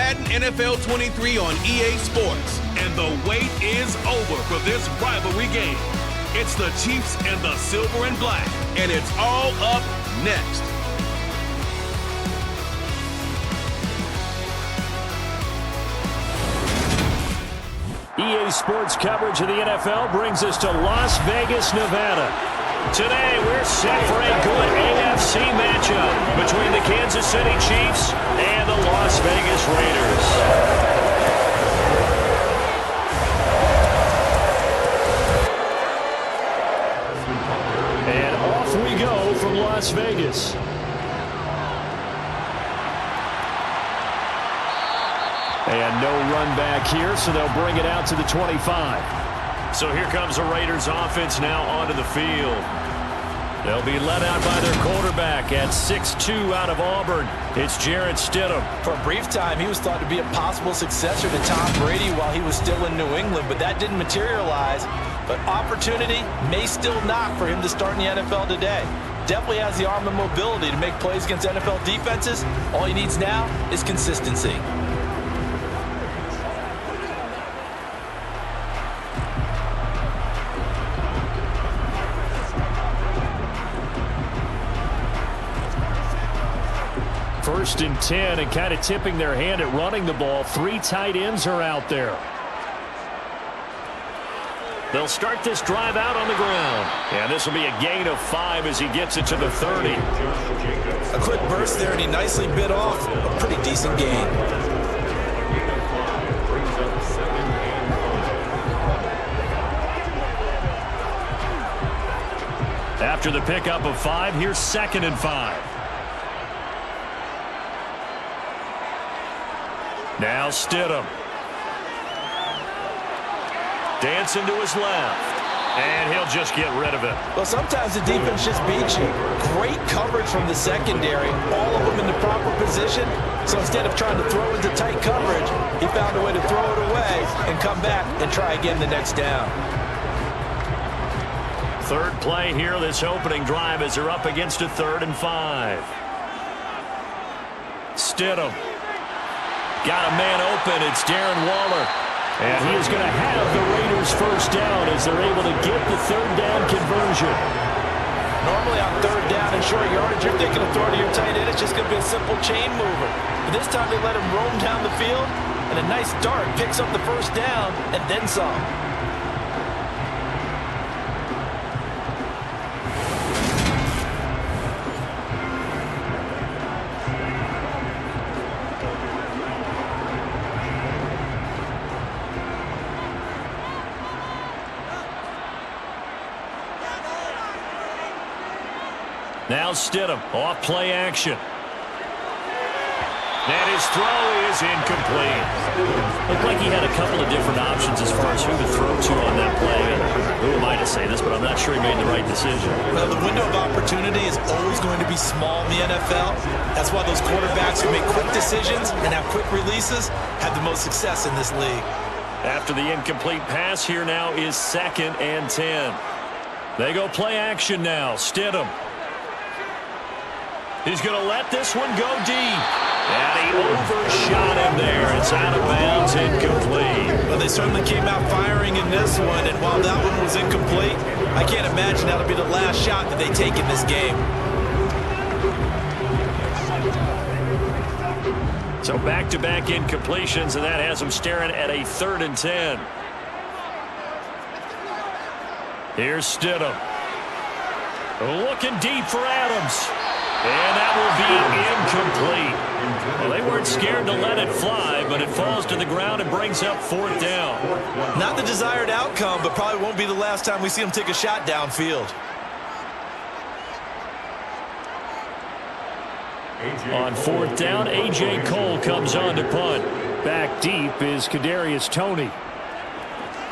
Madden NFL 23 on EA Sports. And the wait is over for this rivalry game. It's the Chiefs and the Silver and Black, and it's all up next. EA Sports coverage of the NFL brings us to Las Vegas, Nevada. Today, we're set for a good AFC matchup between the Kansas City Chiefs and the Las Vegas Raiders. And off we go from Las Vegas. And no run back here, so they'll bring it out to the 25. So here comes the Raiders offense now onto the field. They'll be led out by their quarterback at 6'2" out of Auburn. It's J.Stidham. For a brief time, he was thought to be a possible successor to Tom Brady while he was still in New England, but that didn't materialize. But opportunity may still knock for him to start in the NFL today. Definitely has the arm and mobility to make plays against NFL defenses. All he needs now is consistency. First and 10, and kind of tipping their hand at running the ball. 3 tight ends are out there. They'll start this drive out on the ground. And this will be a gain of 5 as he gets it to the 30. A quick burst there, and he nicely bit off a pretty decent gain. After the pickup of 5, here's 2nd and 5. Now Stidham. Dancing to his left. And he'll just get rid of it. Well, sometimes the defense just beats you. Great coverage from the secondary. All of them in the proper position. So instead of trying to throw into tight coverage, he found a way to throw it away and come back and try again the next down. Third play here, this opening drive as they're up against a 3rd and 5. Stidham. Got a man open. It's Darren Waller. And he is going to have the Raiders first down as they're able to get the 3rd down conversion. Normally on 3rd down and short yardage, you're thinking of throwing to your tight end. It's just going to be a simple chain mover. But this time they let him roam down the field, and a nice dart picks up the first down and then some. Now Stidham, off play action. And his throw is incomplete. Looked like he had a couple of different options as far as who to throw to on that play. Who am I to say this, but I'm not sure he made the right decision. Well, the window of opportunity is always going to be small in the NFL. That's why those quarterbacks who make quick decisions and have quick releases have the most success in this league. After the incomplete pass, here now is 2nd and 10. They go play action now. Stidham. He's going to let this one go deep. And he overshot him there. It's out of bounds, incomplete. Well, they certainly came out firing in this one, and while that one was incomplete, I can't imagine that'll be the last shot that they take in this game. So back-to-back incompletions, and that has them staring at a 3rd and 10. Here's Stidham. Looking deep for Adams. And that will be incomplete. Well, they weren't scared to let it fly, but it falls to the ground and brings up 4th down. Not the desired outcome, but probably won't be the last time we see him take a shot downfield. On 4th down, A.J. Cole comes on to punt. Back deep is Kadarius Toney.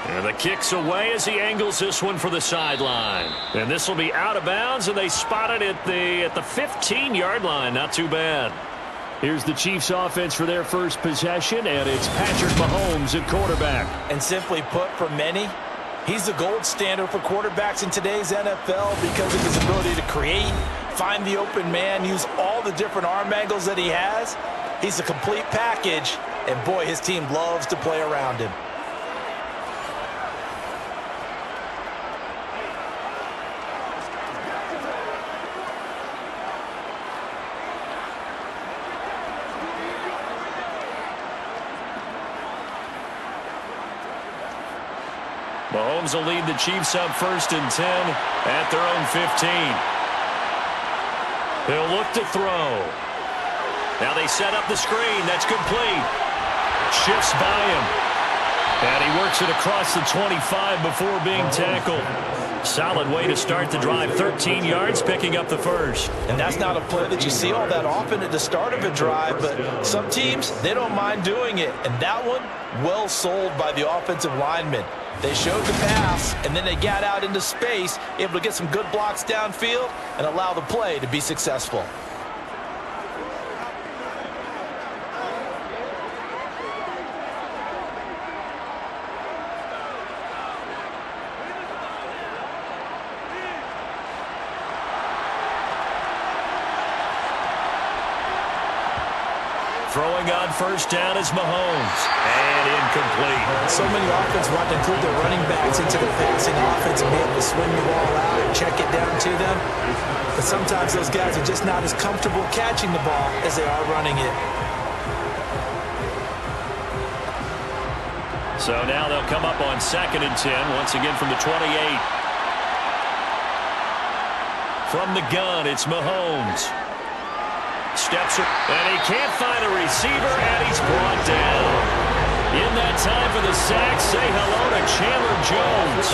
And the kick's away as he angles this one for the sideline. And this will be out of bounds, and they spot it at the 15-yard line. Not too bad. Here's the Chiefs offense for their first possession, and it's Patrick Mahomes at quarterback. And simply put, for many, he's the gold standard for quarterbacks in today's NFL because of his ability to create, find the open man, use all the different arm angles that he has. He's a complete package, and boy, his team loves to play around him. Mahomes will lead the Chiefs up 1st and 10 at their own 15. He'll look to throw. Now they set up the screen. That's complete. Shifts by him. And he works it across the 25 before being tackled. Solid way to start the drive. 13 yards, picking up the first. And that's not a play that you see all that often at the start of a drive, but some teams, they don't mind doing it. And that one, well sold by the offensive lineman. They showed the pass, and then they got out into space, able to get some good blocks downfield and allow the play to be successful. Throwing on 1st down is Mahomes. And incomplete. So many offenses want to include their running backs into the passing offense and be able to swing the ball out and check it down to them. But sometimes those guys are just not as comfortable catching the ball as they are running it. So now they'll come up on 2nd and 10, once again from the 28. From the gun, it's Mahomes. Steps up, and he can't find a receiver, and he's brought down. In that time for the sack, say hello to Chandler Jones.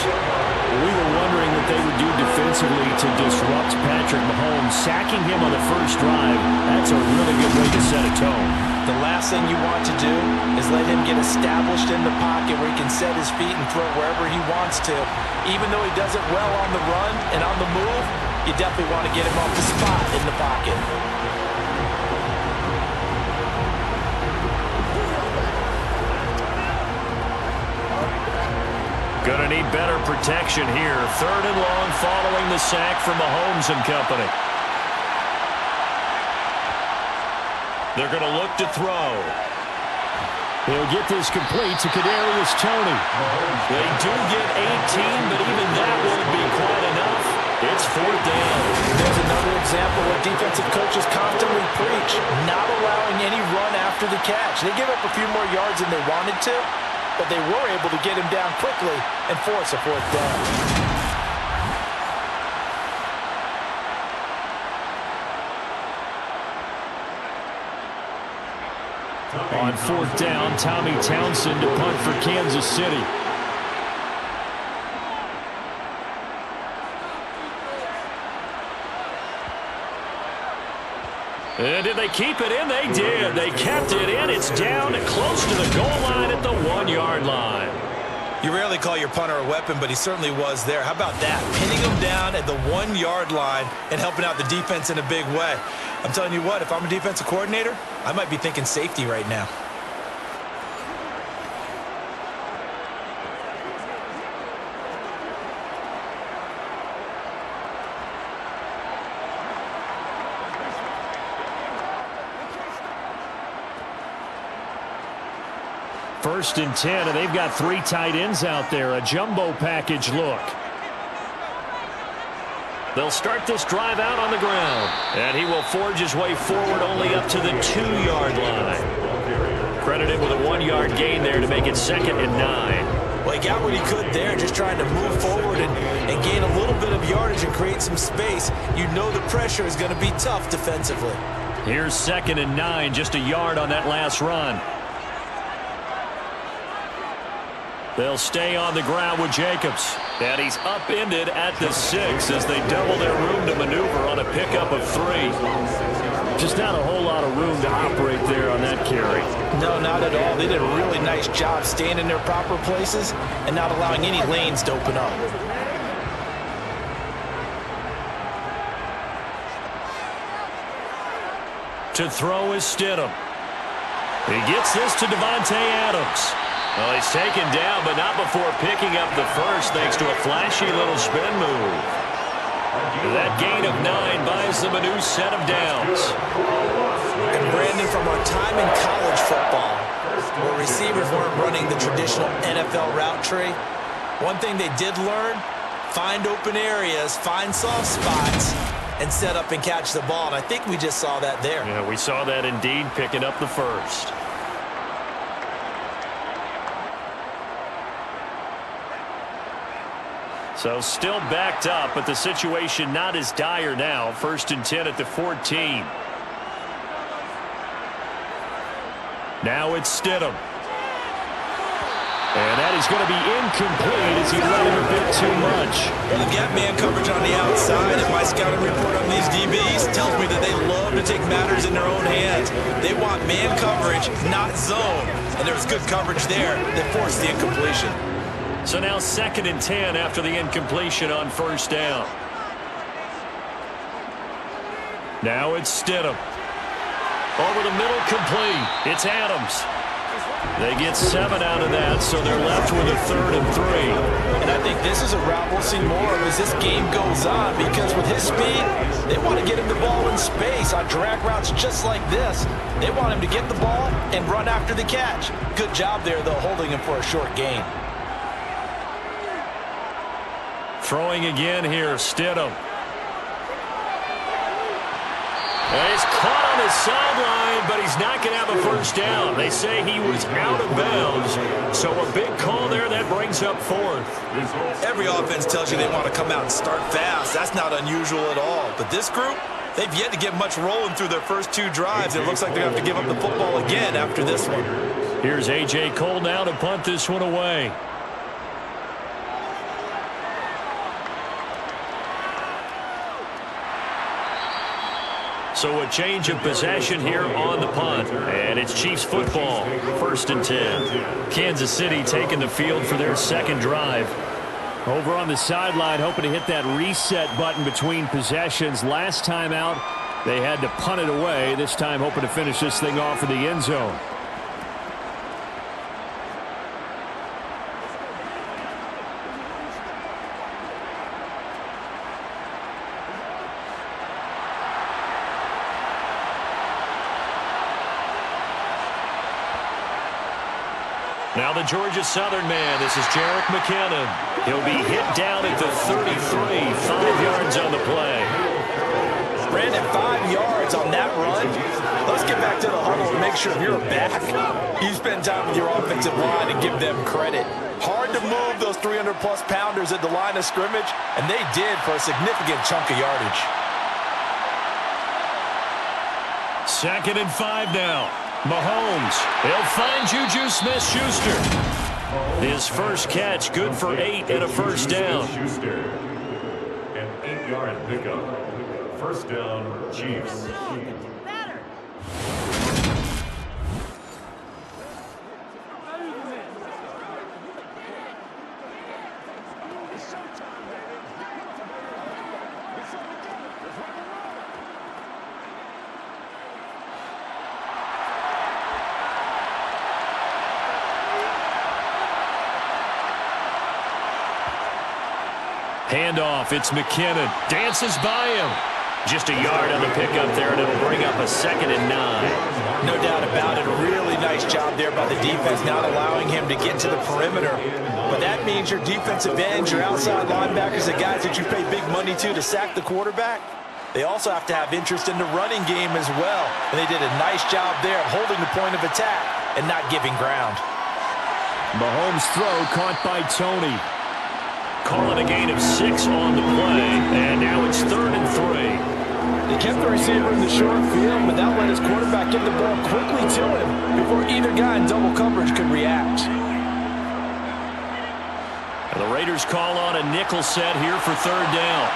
We were wondering what they would do defensively to disrupt Patrick Mahomes. Sacking him on the first drive, that's a really good way to set a tone. The last thing you want to do is let him get established in the pocket where he can set his feet and throw wherever he wants to. Even though he does it well on the run and on the move, you definitely want to get him off the spot in the pocket. Gonna need better protection here. 3rd and long following the sack from Mahomes and company. They're gonna look to throw. He'll get this complete to Kadarius Toney. They do get 18, but even that won't be quite enough. It's 4th down. There's another example what defensive coaches constantly preach, not allowing any run after the catch. They give up a few more yards than they wanted to, but they were able to get him down quickly and force a 4th down. On 4th down, Tommy Townsend to punt for Kansas City. And did they keep it in? They did. They kept it in. It's down close to the goal line at the 1-yard line. You rarely call your punter a weapon, but he certainly was there. How about that? Pinning him down at the 1-yard line and helping out the defense in a big way. I'm telling you what, if I'm a defensive coordinator, I might be thinking safety right now. First and 10, and they've got 3 tight ends out there. A jumbo package look. They'll start this drive out on the ground. And he will forge his way forward only up to the 2-yard line. Credited with a 1-yard gain there to make it 2nd and 9. Well, he got what he could there, just trying to move forward and gain a little bit of yardage and create some space. You know the pressure is going to be tough defensively. Here's 2nd and 9, just a yard on that last run. They'll stay on the ground with Jacobs. And he's upended at the 6 as they double their room to maneuver on a pickup of 3. Just not a whole lot of room to operate there on that carry. No, not at all. They did a really nice job staying in their proper places and not allowing any lanes to open up. To throw is Stidham. He gets this to Devontae Adams. Well, he's taken down, but not before picking up the first thanks to a flashy little spin move. That gain of 9 buys them a new set of downs. And Brandon, from our time in college football, where receivers weren't running the traditional NFL route tree. One thing they did learn, find open areas, find soft spots, and set up and catch the ball. And I think we just saw that there. Yeah, we saw that indeed, picking up the first. So still backed up, but the situation not as dire now. 1st and 10 at the 14. Now it's Stidham. And that is going to be incomplete as he let him a bit too much. Well, they've got man coverage on the outside, and my scouting report on these DBs tells me that they love to take matters in their own hands. They want man coverage, not zone. And there was good coverage there that forced the incompletion. So now 2nd and 10 after the incompletion on 1st down. Now it's Stidham. Over the middle, complete. It's Adams. They get 7 out of that, so they're left with a 3rd and 3. And I think this is a route we'll see more of as this game goes on, because with his speed, they want to get him the ball in space on drag routes just like this. They want him to get the ball and run after the catch. Good job there, though, holding him for a short gain. Throwing again here, Stidham. And he's caught on his sideline, but he's not going to have a 1st down. They say he was out of bounds, so a big call there that brings up 4th. Every offense tells you they want to come out and start fast. That's not unusual at all. But this group, they've yet to get much rolling through their first 2 drives. It looks like they're going to have to give up the football again after this one. Here's A.J. Cole now to punt this one away. So a change of possession here on the punt. And it's Chiefs football, 1st and 10. Kansas City taking the field for their 2nd drive. Over on the sideline, hoping to hit that reset button between possessions. Last time out, they had to punt it away. This time hoping to finish this thing off in the end zone. Now the Georgia Southern man, this is Jerick McKinnon. He'll be hit down at the 33, 5 yards on the play. Brandon, 5 yards on that run. Let's get back to the huddle and make sure if you're a back, you spend time with your offensive line and give them credit. Hard to move those 300-plus pounders at the line of scrimmage, and they did for a significant chunk of yardage. 2nd and 5 now. Mahomes, he'll find Juju Smith-Schuster. His first catch, good for 8 and a 1st down. Schuster, an 8-yard pickup. 1st down, Chiefs. Handoff, it's McKinnon. Dances by him. Just a yard on the pickup there, and it'll bring up a 2nd and 9. No doubt about it. A really nice job there by the defense, not allowing him to get to the perimeter. But that means your defensive ends, your outside linebackers, the guys that you pay big money to sack the quarterback, they also have to have interest in the running game as well. And they did a nice job there of holding the point of attack and not giving ground. Mahomes' throw caught by Tony. Calling a gain of 6 on the play, and now it's 3rd and 3. They kept the receiver in the short field, but that let his quarterback get the ball quickly to him before either guy in double coverage could react. And the Raiders call on a nickel set here for 3rd down.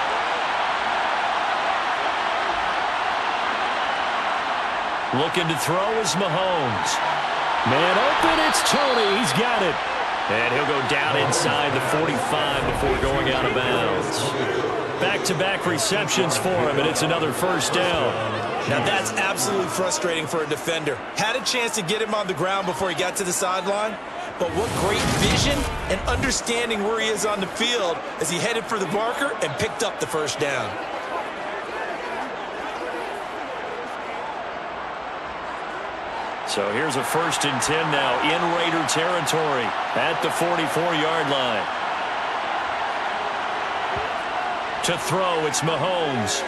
Looking to throw is Mahomes. Man open, it's Tony. He's got it. And he'll go down inside the 45 before going out of bounds. Back-to-back receptions for him, and it's another 1st down. Now that's absolutely frustrating for a defender. Had a chance to get him on the ground before he got to the sideline, but what great vision and understanding where he is on the field as he headed for the marker and picked up the 1st down. So here's a 1st and 10 now in Raider territory at the 44-yard line. To throw, it's Mahomes.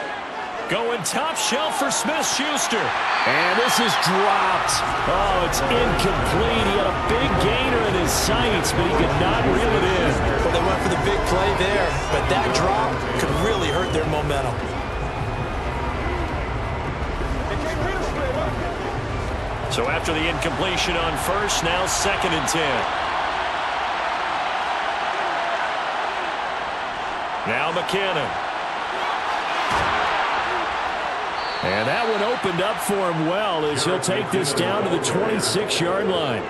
Going top shelf for Smith-Schuster. And this is dropped. Oh, it's incomplete. He had a big gainer in his sights, but he could not reel it in. Well, they went for the big play there, but that drop could really hurt their momentum. So after the incompletion on 1st, now 2nd and 10. Now McKinnon. And that one opened up for him well as he'll take this down to the 26-yard line.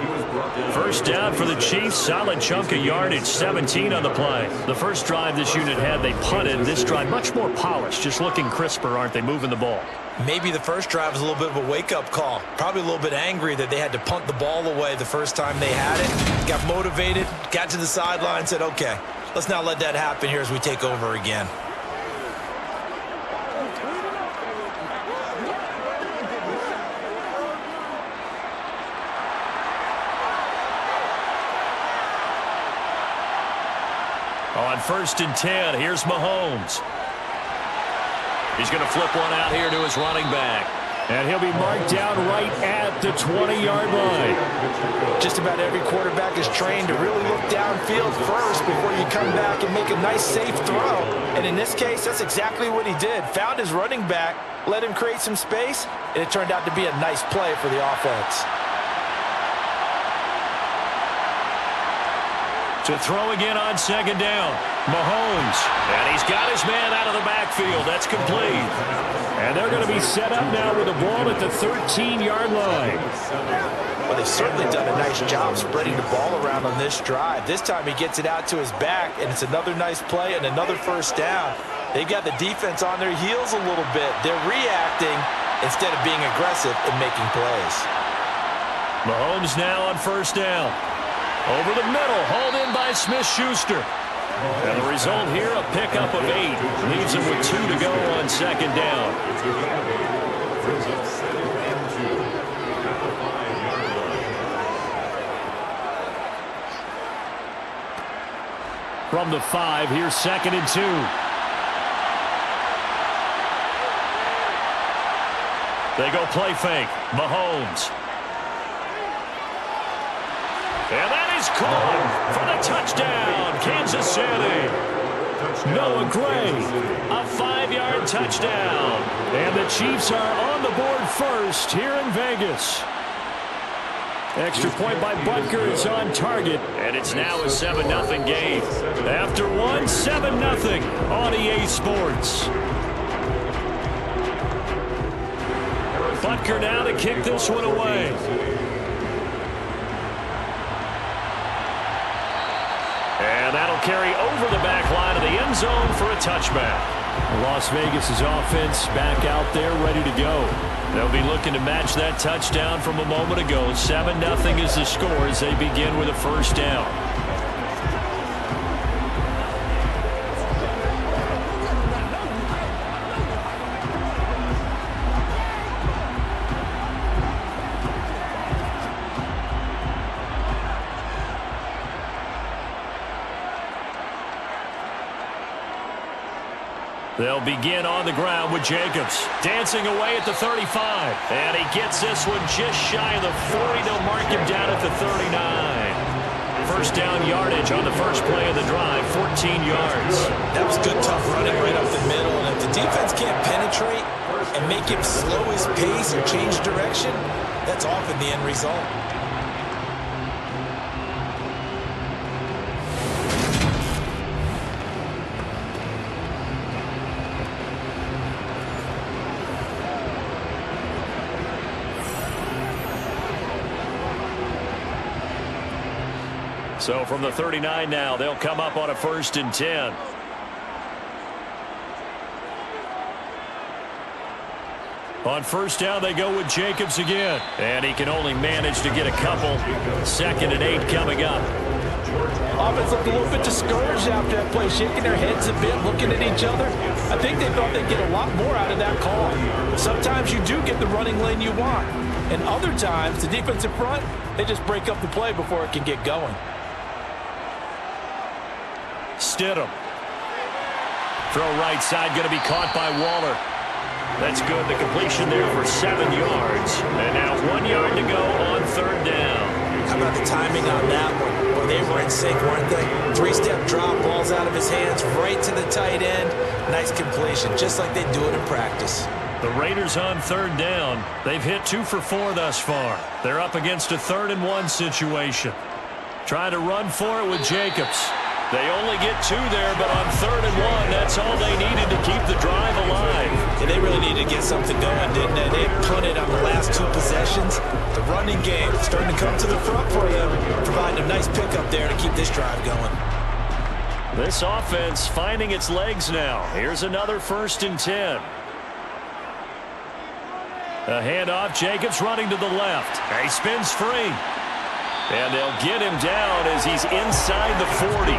1st down for the Chiefs. Solid chunk of yardage, 17 on the play. The first drive this unit had, they punted. This drive much more polished, just looking crisper, aren't they, moving the ball? Maybe the first drive was a little bit of a wake-up call. Probably a little bit angry that they had to punt the ball away the first time they had it. Got motivated, got to the sideline, said, okay, let's not let that happen here as we take over again. On 1st and 10, here's Mahomes. He's going to flip one out here to his running back. And he'll be marked down right at the 20-yard line. Just about every quarterback is trained to really look downfield first before you come back and make a nice, safe throw. And in this case, that's exactly what he did. Found his running back, let him create some space, and it turned out to be a nice play for the offense. To throw again on 2nd down. Mahomes. And he's got his man out of the backfield. That's complete. And they're going to be set up now with the ball at the 13-yard line. Well, they've certainly done a nice job spreading the ball around on this drive. This time he gets it out to his back, and it's another nice play and another 1st down. They've got the defense on their heels a little bit. They're reacting instead of being aggressive and making plays. Mahomes now on 1st down. Over the middle, hauled in by Smith-Schuster. And the result here, a pickup of 8. Leaves him with 2 to go on 2nd down. From the 5, here's 2nd and 2. They go play fake. Mahomes. And that is caught for the touchdown, Kansas City. Noah Gray. A 5-yard touchdown. And the Chiefs are on the board first here in Vegas. Extra point by Butker is on target. And it's now a 7-0 game. After one, 7-0 on EA Sports. Butker now to kick this one away. And that'll carry over the back line of the end zone for a touchback. Las Vegas' offense back out there ready to go. They'll be looking to match that touchdown from a moment ago. 7-0 is the score as they begin with a 1st down. They'll begin on the ground with Jacobs. Dancing away at the 35. And he gets this one just shy of the 40. They'll mark him down at the 39. 1st down yardage on the first play of the drive, 14 yards. That was good, tough running right up the middle. And if the defense can't penetrate and make him slow his pace or change direction, that's often the end result. So from the 39 now, they'll come up on a 1st and 10. On 1st down, they go with Jacobs again. And he can only manage to get a couple. 2nd and 8 coming up. Offense looked a little bit discouraged after that play, shaking their heads a bit, looking at each other. I think they thought they'd get a lot more out of that call. Sometimes you do get the running lane you want. And other times, the defensive front, they just break up the play before it can get going. Stidham. Throw right side, going to be caught by Waller. That's good. The completion there for 7 yards. And now 1 yard to go on third down. How about the timing on that one? Well, they were in sync, weren't they? 3-step drop, balls out of his hands, right to the tight end. Nice completion, just like they do it in practice. The Raiders on third down. They've hit 2 for 4 thus far. They're up against a 3rd and 1 situation. Trying to run for it with Jacobs. They only get 2 there, but on 3rd and 1, that's all they needed to keep the drive alive. Yeah, they really needed to get something going, didn't they? They punted on the last 2 possessions. The running game starting to come to the front for them, providing a nice pickup there to keep this drive going. This offense finding its legs now. Here's another 1st and 10. A handoff, Jacobs running to the left. He spins free. And they'll get him down as he's inside the 40.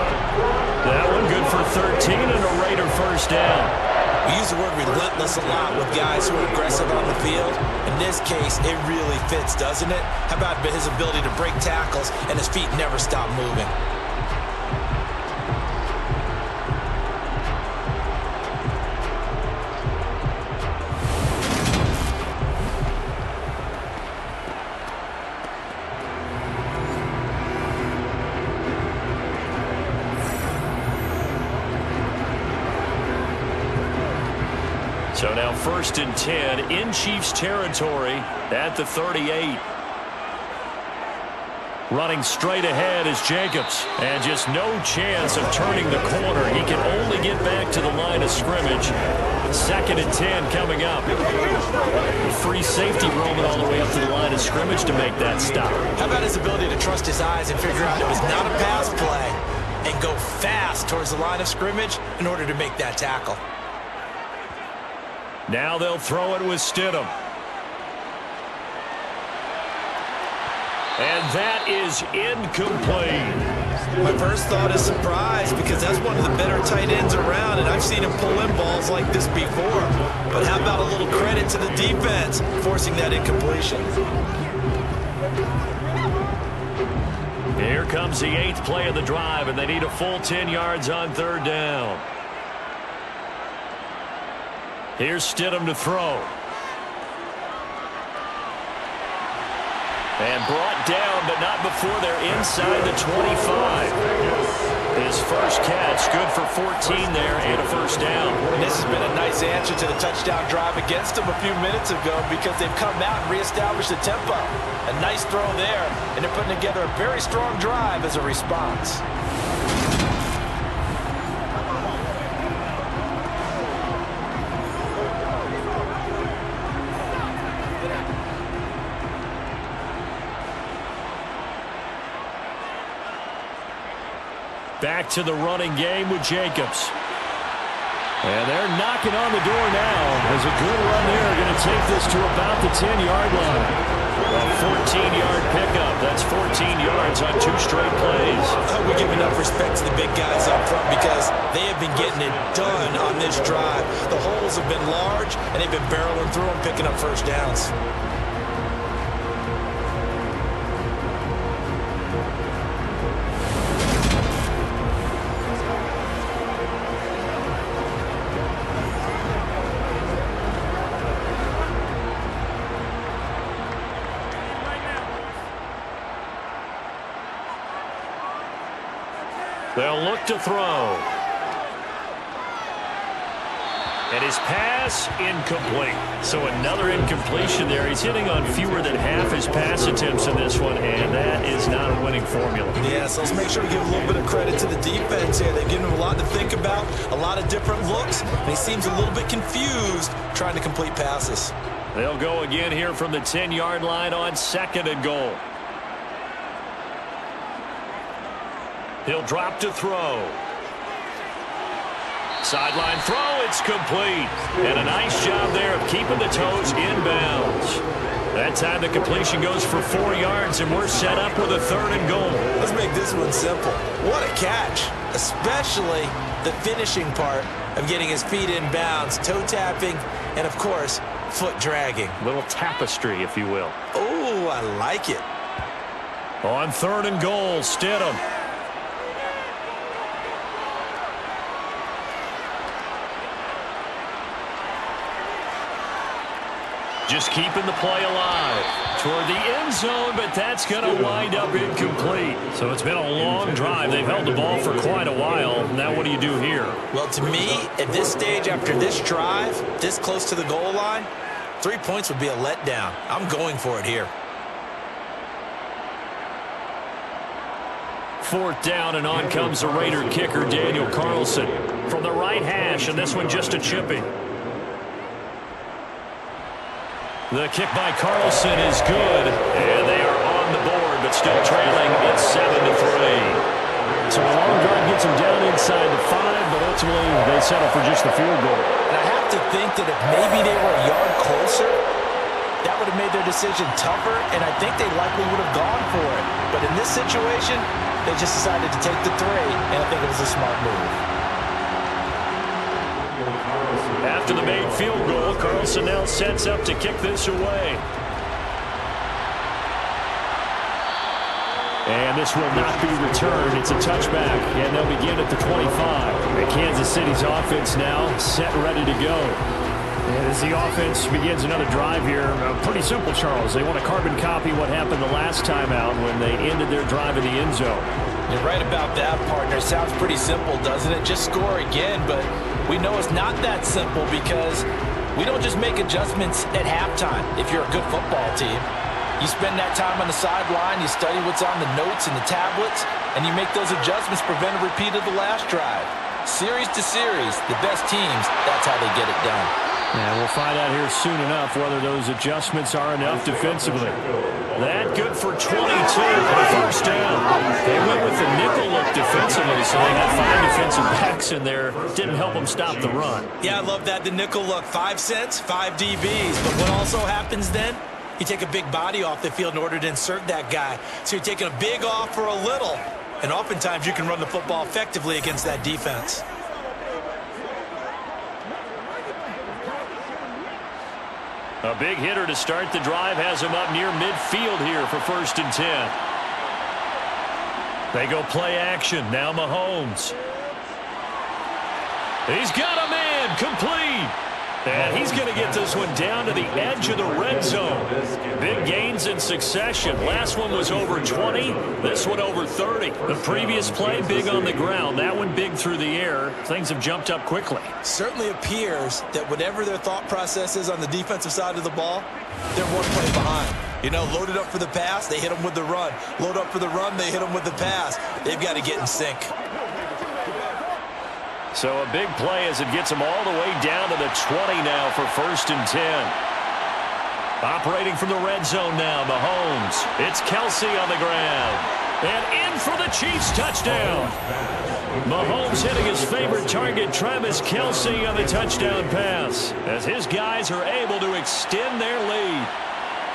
That one good for 13 and a Raider 1st down. We use the word relentless a lot with guys who are aggressive on the field. In this case, it really fits, doesn't it? How about his ability to break tackles and his feet never stop moving? So now 1st and 10 in Chiefs territory at the 38. Running straight ahead is Jacobs. And just no chance of turning the corner. He can only get back to the line of scrimmage. 2nd and 10 coming up. Free safety roaming all the way up to the line of scrimmage to make that stop. How about his ability to trust his eyes and figure out it was not a pass play and go fast towards the line of scrimmage in order to make that tackle? Now they'll throw it with Stidham. And that is incomplete. My first thought is surprise because that's one of the better tight ends around, and I've seen him pull in balls like this before. But how about a little credit to the defense forcing that incompletion? Here comes the 8th play of the drive, and they need a full 10 yards on 3rd down. Here's Stidham to throw. And brought down, but not before they're inside the 25. His first catch, good for 14 there and a 1st down. And this has been a nice answer to the touchdown drive against them a few minutes ago because they've come out and reestablished the tempo. A nice throw there, and they're putting together a very strong drive as a response. Back to the running game with Jacobs. And they're knocking on the door now. There's a good run there. Going to take this to about the 10-yard line. A 14-yard pickup. That's 14 yards on 2 straight plays. We give enough respect to the big guys up front because they have been getting it done on this drive. The holes have been large, and they've been barreling through them, picking up 1st downs. They'll look to throw. And his pass incomplete. So another incompletion there. He's hitting on fewer than half his pass attempts in this one, and that is not a winning formula. Yeah, so let's make sure we give a little bit of credit to the defense here. They've given him a lot to think about, a lot of different looks, and he seems a little bit confused trying to complete passes. They'll go again here from the 10-yard line on 2nd and goal. He'll drop to throw. Sideline throw, it's complete. And a nice job there of keeping the toes inbounds. That time the completion goes for 4 yards, and we're set up with a 3rd and goal. Let's make this one simple. What a catch, especially the finishing part of getting his feet in bounds, toe tapping, and of course, foot dragging. Little tapestry, if you will. Oh, I like it. On 3rd and goal, Stidham. Just keeping the play alive toward the end zone, but that's going to wind up incomplete. So it's been a long drive. They've held the ball for quite a while. Now what do you do here? Well, to me, at this stage after this drive, this close to the goal line, 3 points would be a letdown. I'm going for it here. 4th down, and on comes the Raider kicker, Daniel Carlson, from the right hash, and this one just a chipping. The kick by Carlson is good, and they are on the board, but still trailing. It's 7-3. So a long drive gets them down inside the 5, but ultimately they settle for just the field goal. And I have to think that if maybe they were a yard closer, that would have made their decision tougher, and I think they likely would have gone for it. But in this situation, they just decided to take the 3, and I think it was a smart move. After the made field goal, Carlson now sets up to kick this away. And this will not be returned. It's a touchback, and they'll begin at the 25. And Kansas City's offense now set and ready to go. And as the offense begins another drive here, pretty simple, Charles. They want to carbon copy what happened the last time out when they ended their drive in the end zone. You're right about that, partner. Sounds pretty simple, doesn't it? Just score again, but we know it's not that simple because we don't just make adjustments at halftime if you're a good football team. You spend that time on the sideline, you study what's on the notes and the tablets, and you make those adjustments, prevent a repeat of the last drive. Series to series, the best teams, that's how they get it done. And we'll find out here soon enough whether those adjustments are enough defensively. That good for 22 for the 1st down. They went with the nickel look defensively, so they got 5 defensive backs in there. Didn't help them stop the run. Yeah, I love that, the nickel look. 5 cents, 5 DBs. But what also happens then? You take a big body off the field in order to insert that guy. So you're taking a big off for a little. And oftentimes you can run the football effectively against that defense. A big hitter to start the drive has him up near midfield here for 1st and 10. They go play action. Now Mahomes. He's got a man complete. And he's going to get this one down to the edge of the red zone. Big gains in succession. Last one was over 20. This one over 30. The previous play, big on the ground. That one big through the air. Things have jumped up quickly. Certainly appears that whatever their thought process is on the defensive side of the ball, they're one play behind. You know, loaded up for the pass, they hit them with the run. Load up for the run, they hit them with the pass. They've got to get in sync. So a big play as it gets them all the way down to the 20 now for 1st and 10. Operating from the red zone now, Mahomes. It's Kelsey on the ground. And in for the Chiefs touchdown. Mahomes hitting his favorite target, Travis Kelsey, on the touchdown pass, as his guys are able to extend their lead.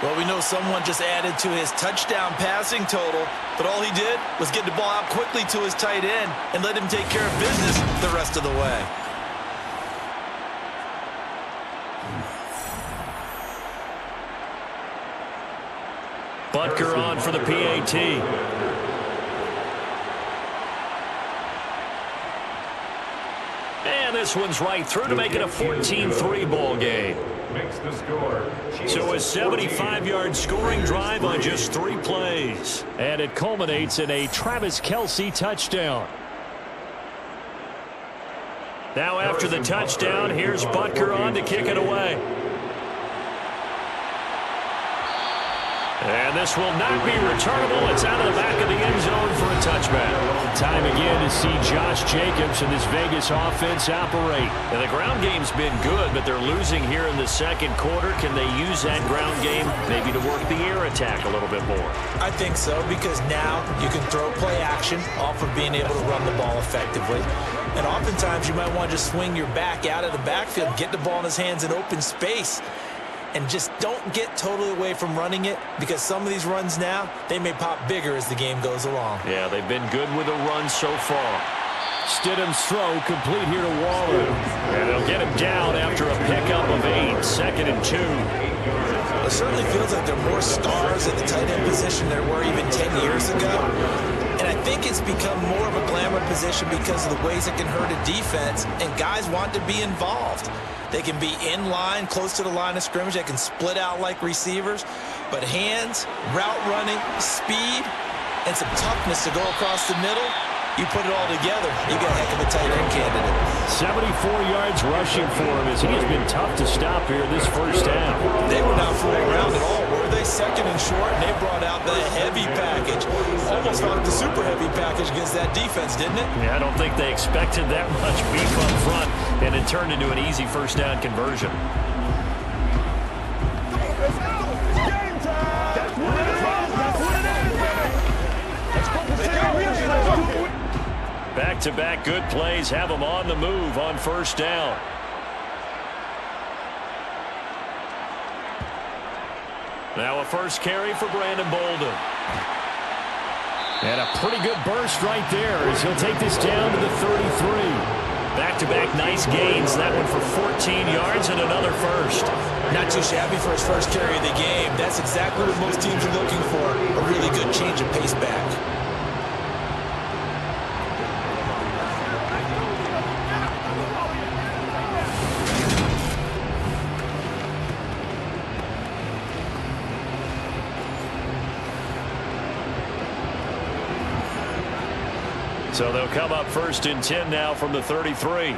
Well, we know someone just added to his touchdown passing total, but all he did was get the ball out quickly to his tight end and let him take care of business the rest of the way. Butker on for the PAT. And this one's right through to make it a 14-3 ball game. Makes the score. So a 75-yard scoring drive on just 3 plays. And it culminates in a Travis Kelsey touchdown. Now after the touchdown, here's Butker on to kick it away. And this will not be returnable. It's out of the back of the end zone for a touchback. Time again to see Josh Jacobs and this Vegas offense operate. And the ground game's been good, but they're losing here in the 2nd quarter. Can they use that ground game maybe to work the air attack a little bit more? I think so, because now you can throw play action off of being able to run the ball effectively. And oftentimes you might want to just swing your back out of the backfield, get the ball in his hands in open space. And just don't get totally away from running it, because some of these runs now, they may pop bigger as the game goes along. Yeah, they've been good with a run so far. Stidham's throw complete here to Waller. And they'll get him down after a pickup of 8, 2nd and 2. It certainly feels like there are more stars at the tight end position than there were even 10 years ago. And I think it's become more of a glamour position because of the ways it can hurt a defense, and guys want to be involved. They can be in line, close to the line of scrimmage. They can split out like receivers. But hands, route running, speed, and some toughness to go across the middle, you put it all together, you got a heck of a tight end candidate. 74 yards rushing for him as he has been tough to stop here this first half. They were not fooling around at all, were they? 2nd and short, and they brought out the heavy package. Almost found the super heavy package against that defense, didn't it? Yeah, I don't think they expected that much beef up front, and it turned into an easy first down conversion. Back-to-back good plays have them on the move on first down. Now a first carry for Brandon Bolden. And a pretty good burst right there as he'll take this down to the 33. Back-to-back nice gains. That one for 14 yards and another first. Not too shabby for his first carry of the game. That's exactly what most teams are looking for. A really good change of pace back. So they'll come up 1st and 10 now from the 33.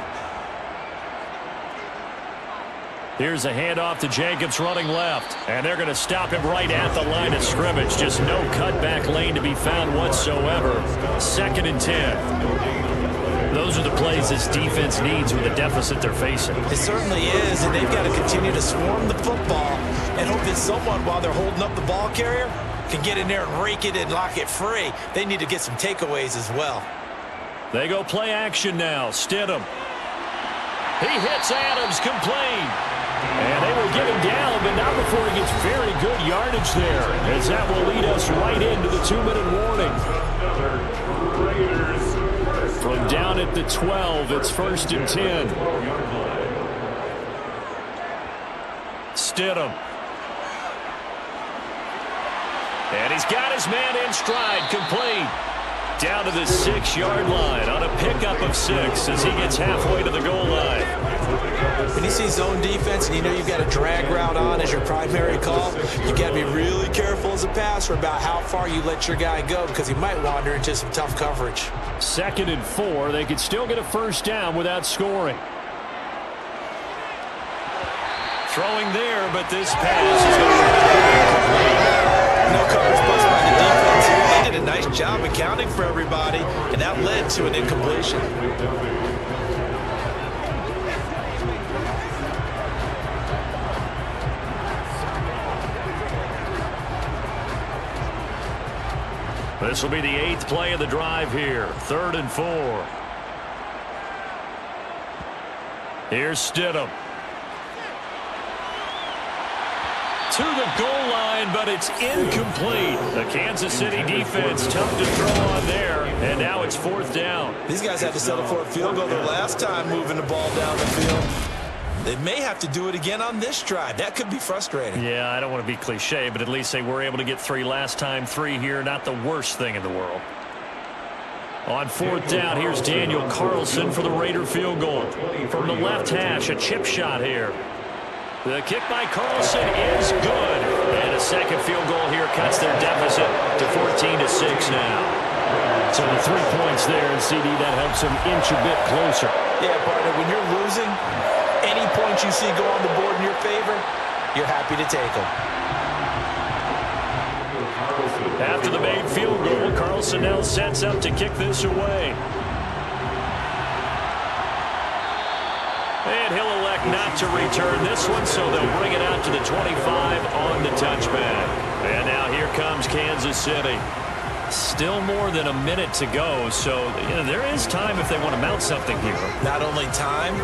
Here's a handoff to Jacobs running left. And they're going to stop him right at the line of scrimmage. Just no cutback lane to be found whatsoever. 2nd and 10. Those are the plays this defense needs with the deficit they're facing. It certainly is, and they've got to continue to swarm the football and hope that someone, while they're holding up the ball carrier, can get in there and rake it and lock it free. They need to get some takeaways as well. They go play action now. Stidham. He hits Adams complete. And they will get him down, but not before he gets very good yardage there, as that will lead us right into the 2-minute warning. From down at the 12, it's 1st and 10. Stidham. And he's got his man in stride, complete. Down to the 6-yard line on a pickup of 6 as he gets halfway to the goal line. When you see zone defense and you know you've got a drag route on as your primary call, you got to be really careful as a passer about how far you let your guy go because he might wander into some tough coverage. 2nd and 4. They could still get a first down without scoring. Throwing there, but this pass is going to be incomplete. No coverage bust by the defense here. They did a nice job accounting for everybody, and that led to an incompletion. This will be the 8th play of the drive here. 3rd and 4. Here's Stidham. To the goal line, but it's incomplete. The Kansas City defense tough to throw on there, and now it's 4th down. These guys had to settle for a field goal their last time moving the ball down the field. They may have to do it again on this drive. That could be frustrating. Yeah, I don't want to be cliche, but at least they were able to get 3 last time. 3 here, not the worst thing in the world. On 4th down, here's Daniel Carlson for the Raider field goal. From the left hash, a chip shot here. The kick by Carlson is good. And a second field goal here cuts their deficit to 14-6 now. So the 3 points there, and CD, that helps them inch a bit closer. Yeah, partner, when you're losing, any points you see go on the board in your favor, you're happy to take them. After the made field goal, Carlson now sets up to kick this away. And he'll elect not to return this one, so they'll bring it out to the 25 on the touchback. And now here comes Kansas City. Still more than a minute to go, so there is time if they want to mount something here. Not only time,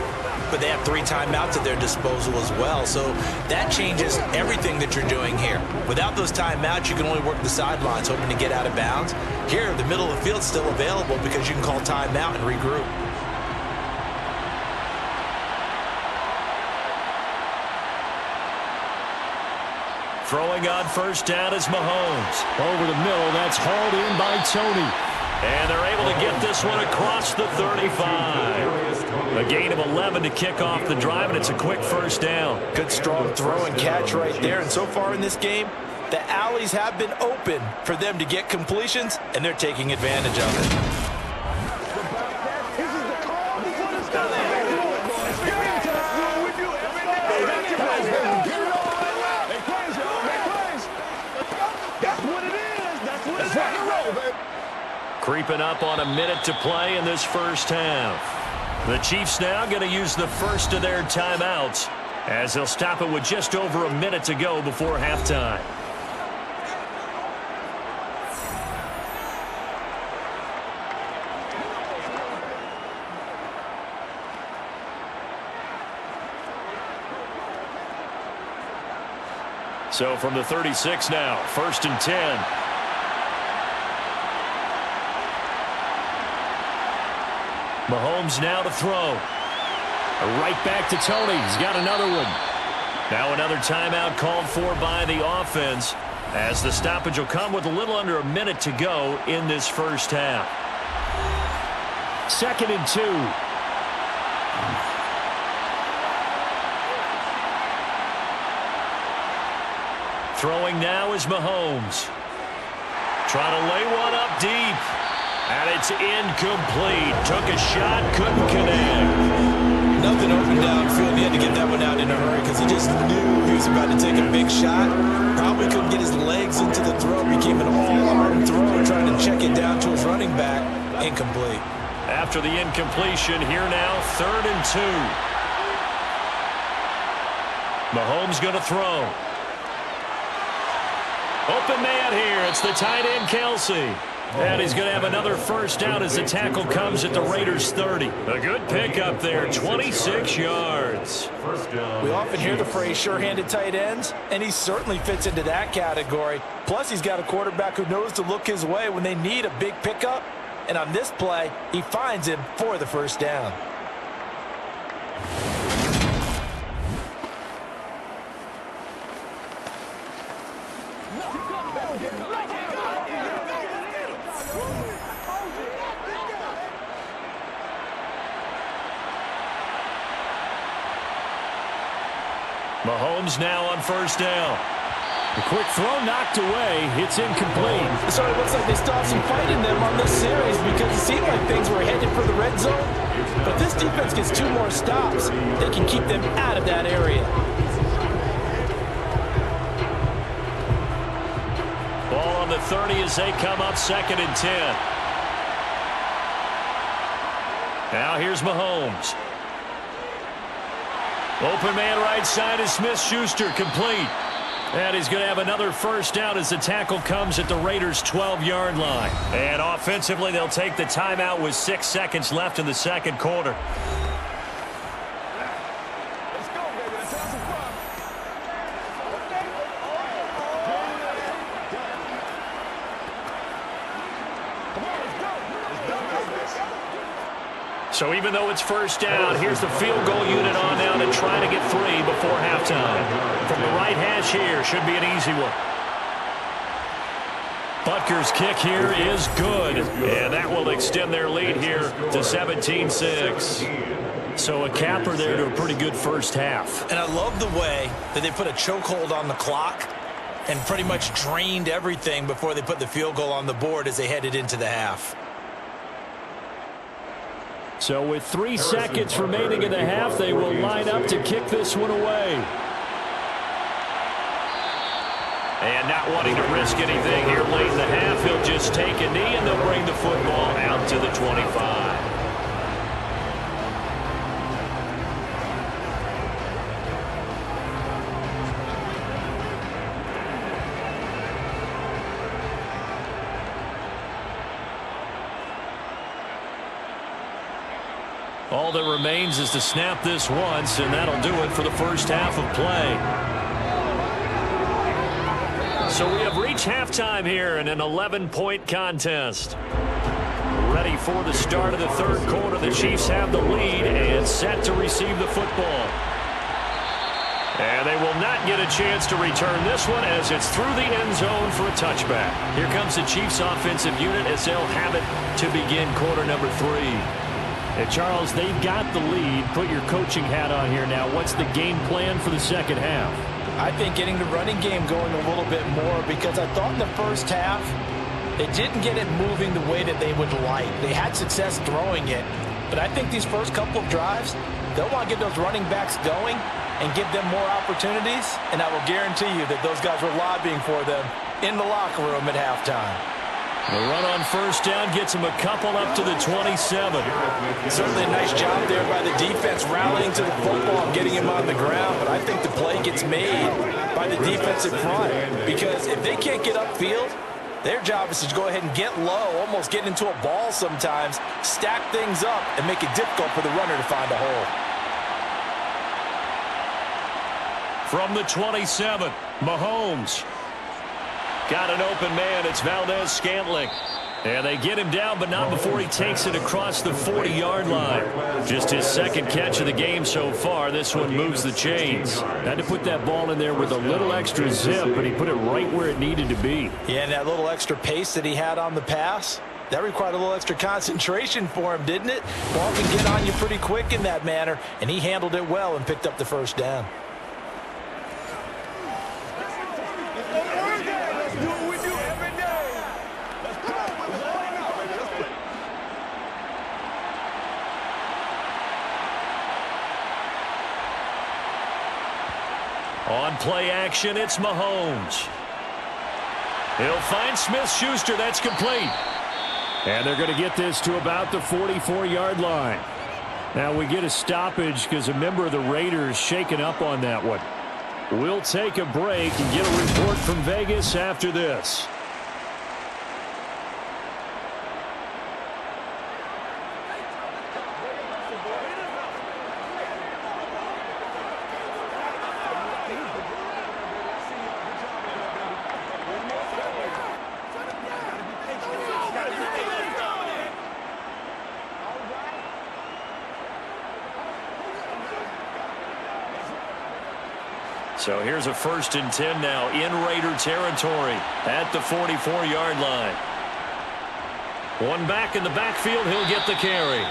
but they have 3 timeouts at their disposal as well. So that changes everything that you're doing here. Without those timeouts, you can only work the sidelines, hoping to get out of bounds. Here, the middle of the field is still available because you can call timeout and regroup. Throwing on first down is Mahomes. Over the middle, that's hauled in by Tony. And they're able to get this one across the 35. A gain of 11 to kick off the drive, and it's a quick first down. Good strong throw and catch right there. And so far in this game, the alleys have been open for them to get completions, and they're taking advantage of it. Creeping up on a minute to play in this first half. The Chiefs now going to use the first of their timeouts as they'll stop it with just over a minute to go before halftime. So from the 36 now, 1st and 10. Mahomes now to throw. Right back to Tony. He's got another one. Now another timeout called for by the offense as the stoppage will come with a little under a minute to go in this first half. 2nd and 2. Throwing now is Mahomes. Trying to lay one up deep. And it's incomplete. Took a shot, couldn't connect. Nothing open downfield. He had to get that one out in a hurry because he just knew he was about to take a big shot. Probably couldn't get his legs into the throw. Became an all-arm throw, trying to check it down to his running back. Incomplete. After the incompletion, here now, 3rd and 2. Mahomes going to throw. Open man here. It's the tight end, Kelsey. And he's going to have another first down as the tackle comes at the Raiders' 30. A good pickup there, 26 yards. We often hear the phrase sure-handed tight ends, and he certainly fits into that category. Plus, he's got a quarterback who knows to look his way when they need a big pickup. And on this play, he finds him for the first down. Mahomes now on first down. A quick throw knocked away. It's incomplete. So it looks like they still have some fight in them on this series because it seemed like things were headed for the red zone. But if this defense gets 2 more stops, they can keep them out of that area. Ball on the 30 as they come up 2nd and 10. Now here's Mahomes. Open man right side is Smith-Schuster, complete. And he's going to have another first down as the tackle comes at the Raiders' 12-yard line. And offensively, they'll take the timeout with 6 seconds left in the second quarter. So even though it's first down, here's the field goal unit on now to try to get 3 before halftime. From the right hash here, should be an easy one. Butker's kick here is good, and that will extend their lead here to 17-6. So a capper there to a pretty good first half. And I love the way that they put a chokehold on the clock and pretty much drained everything before they put the field goal on the board as they headed into the half. So with 3 seconds remaining in the half, they will line up to kick this one away. And not wanting to risk anything here late in the half, he'll just take a knee and they'll bring the football out to the 25. All that remains is to snap this once, and that'll do it for the first half of play. So we have reached halftime here in an 11-point contest. Ready for the start of the third quarter. The Chiefs have the lead and set to receive the football. And they will not get a chance to return this one as it's through the end zone for a touchback. Here comes the Chiefs offensive unit as they'll have it to begin quarter number 3. And Charles, they've got the lead. Put your coaching hat on here now. What's the game plan for the second half? I think getting the running game going a little bit more, because I thought in the first half they didn't get it moving the way that they would like. They had success throwing it, but I think these first couple of drives, they'll want to get those running backs going and give them more opportunities, and I will guarantee you that those guys were lobbying for them in the locker room at halftime. The run on first down gets him a couple up to the 27. Certainly a nice job there by the defense rallying to the football and getting him on the ground, but I think the play gets made by the defensive front, because if they can't get upfield, their job is to go ahead and get low, almost get into a ball sometimes, stack things up, and make it difficult for the runner to find a hole. From the 27, Mahomes. Got an open man. It's Valdez-Scantling. And they get him down, but not before he takes it across the 40-yard line. Just his second catch of the game so far. This one moves the chains. Had to put that ball in there with a little extra zip, but he put it right where it needed to be. Yeah, and that little extra pace that he had on the pass, that required a little extra concentration for him, didn't it? Ball can get on you pretty quick in that manner, and he handled it well and picked up the first down. On play action, it's Mahomes. He'll find Smith-Schuster. That's complete. And they're going to get this to about the 44-yard line. Now we get a stoppage because a member of the Raiders shaken up on that one. We'll take a break and get a report from Vegas after this. So here's a 1st and 10 now in Raider territory at the 44-yard line. One back in the backfield. He'll get the carry.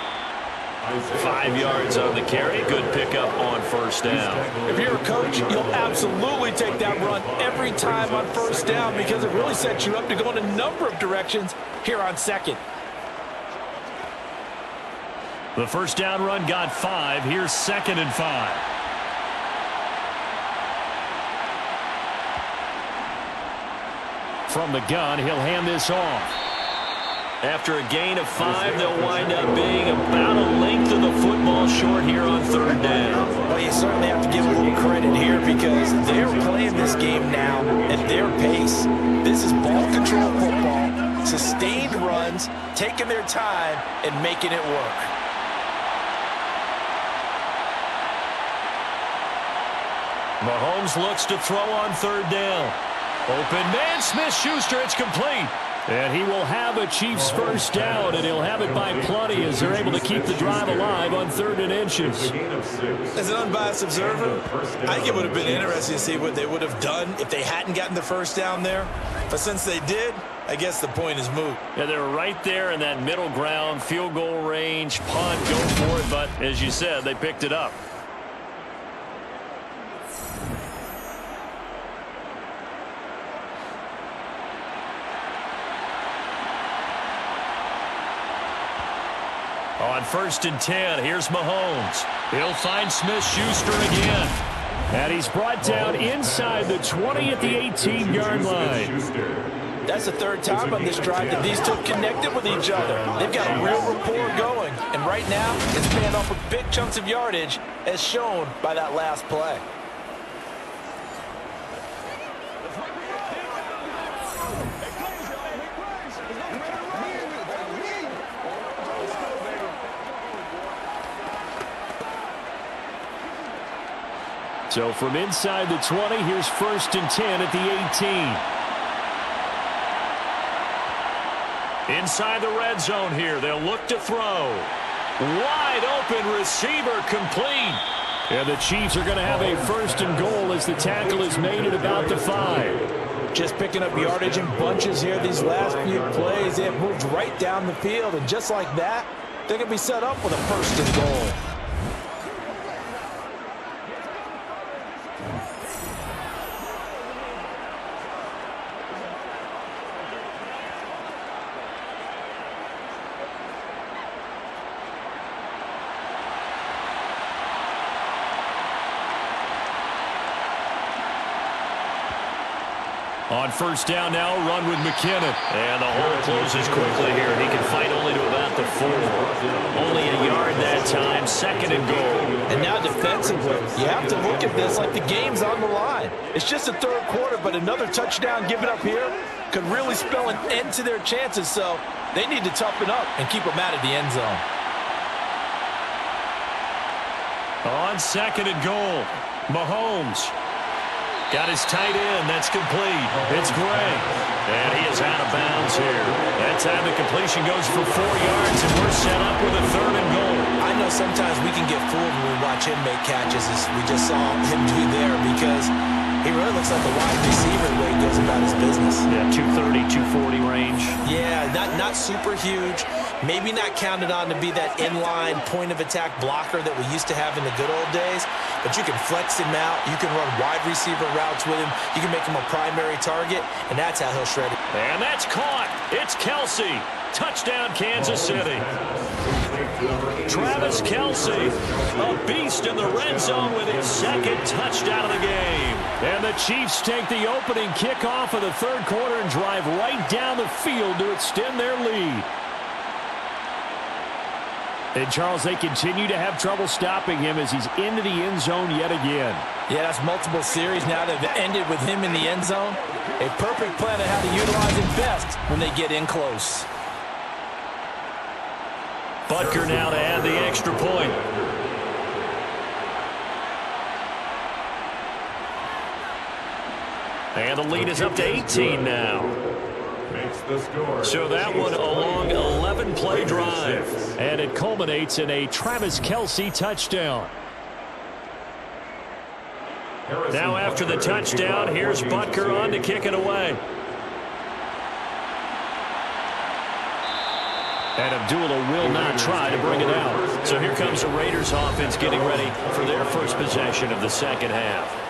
5 yards on the carry. Good pickup on first down. If you're a coach, you'll absolutely take that run every time on first down, because it really sets you up to go in a number of directions here on second. The first down run got 5. Here's 2nd and 5. From the gun, he'll hand this off. After a gain of 5, they'll wind up being about a length of the football short here on 3rd down. Well, you certainly have to give a little credit here, because they're playing this game now at their pace. This is ball control football, sustained runs, taking their time and making it work. Mahomes looks to throw on 3rd down. Open man, Smith-Schuster, it's complete. And he will have a Chiefs first down, and he'll have it by plenty as they're able to keep the drive alive on 3rd and inches. As an unbiased observer, I think it would have been interesting to see what they would have done if they hadn't gotten the first down there. But since they did, I guess the point is moot. Yeah, they're right there in that middle ground, field goal range, punt, go for it. But as you said, they picked it up. On 1st and 10, here's Mahomes. He'll find Smith-Schuster again. And he's brought down inside the 20 at the 18-yard line. That's the 3rd time on this drive that these two connected with each other. They've got a real rapport going. And right now, it's paying off with big chunks of yardage, as shown by that last play. So from inside the 20, here's 1st and 10 at the 18. Inside the red zone here, they'll look to throw. Wide open receiver, complete. And the Chiefs are going to have a 1st and goal as the tackle is made at about the 5. Just picking up yardage in bunches here these last few plays. They have moved right down the field, and just like that, they're going to be set up with a 1st and goal. On 1st down now, run with McKinnon. And the hole closes quickly here, and he can fight only to about the 4. Only a yard that time, 2nd and goal. And now defensively, you have to look at this like the game's on the line. It's just the 3rd quarter, but another touchdown given up here could really spell an end to their chances, so they need to toughen up and keep them out of the end zone. On 2nd and goal, Mahomes. Got his tight end. That's complete. It's Gray. And he is out of bounds here. That time the completion goes for 4 yards, and we're set up with a 3rd and goal. I know sometimes we can get fooled when we watch him make catches, as we just saw him do there, because he really looks like a wide receiver the way he goes about his business. Yeah, 230, 240 range. Yeah, not super huge. Maybe not counted on to be that inline point-of-attack blocker that we used to have in the good old days, but you can flex him out. You can run wide receiver routes with him. You can make him a primary target, and that's how he'll shred it. And that's caught. It's Kelsey. Touchdown, Kansas City. Travis Kelsey, a beast in the red zone with his 2nd touchdown of the game. And the Chiefs take the opening kickoff of the 3rd quarter and drive right down the field to extend their lead. And, Charles, they continue to have trouble stopping him as he's into the end zone yet again. Yeah, that's multiple series now that have ended with him in the end zone. A perfect plan of how to utilize him best when they get in close. Butker now to add the extra point. And the lead is up to 18 now. So that one a long 11-play drive. And it culminates in a Travis Kelsey touchdown. Now after the touchdown, here's Butker on to kick it away. And Abdullah will not try to bring it out. So here comes the Raiders offense getting ready for their first possession of the 2nd half.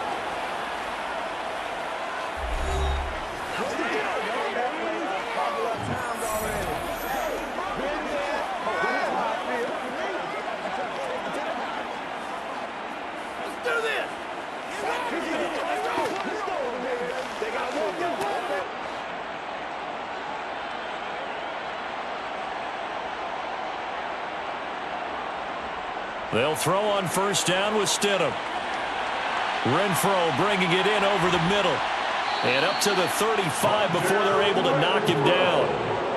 They'll throw on 1st down with Stidham. Renfro bringing it in over the middle. And up to the 35 before they're able to knock him down.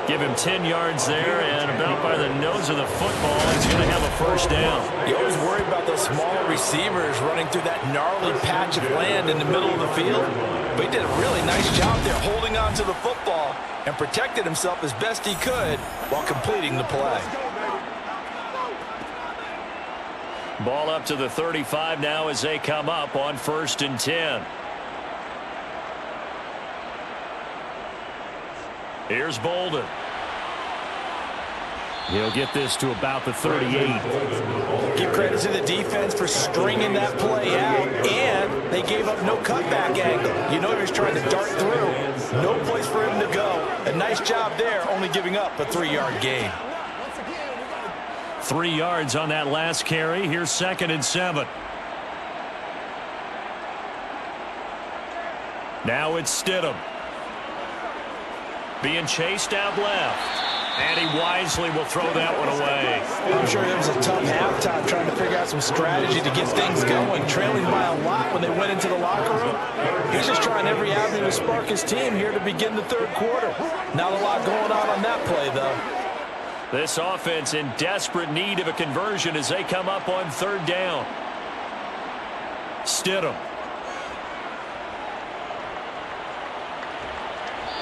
Give him 10 yards there, and about by the nose of the football, he's going to have a 1st down. You always worry about those small receivers running through that gnarly patch of land in the middle of the field. But he did a really nice job there holding on to the football and protected himself as best he could while completing the play. Ball up to the 35 now as they come up on 1st and 10. Here's Bolden. He'll get this to about the 38. Give credit to the defense for stringing that play out, and they gave up no cutback angle. You know he was trying to dart through. No place for him to go. A nice job there, only giving up a 3-yard gain. 3 yards on that last carry. Here's 2nd and 7. Now it's Stidham. Being chased out left. And he wisely will throw that one away. I'm sure it was a tough halftime trying to figure out some strategy to get things going. Trailing by a lot when they went into the locker room. He's just trying every avenue to spark his team here to begin the 3rd quarter. Not a lot going on that play, though. This offense in desperate need of a conversion as they come up on 3rd down. Stidham.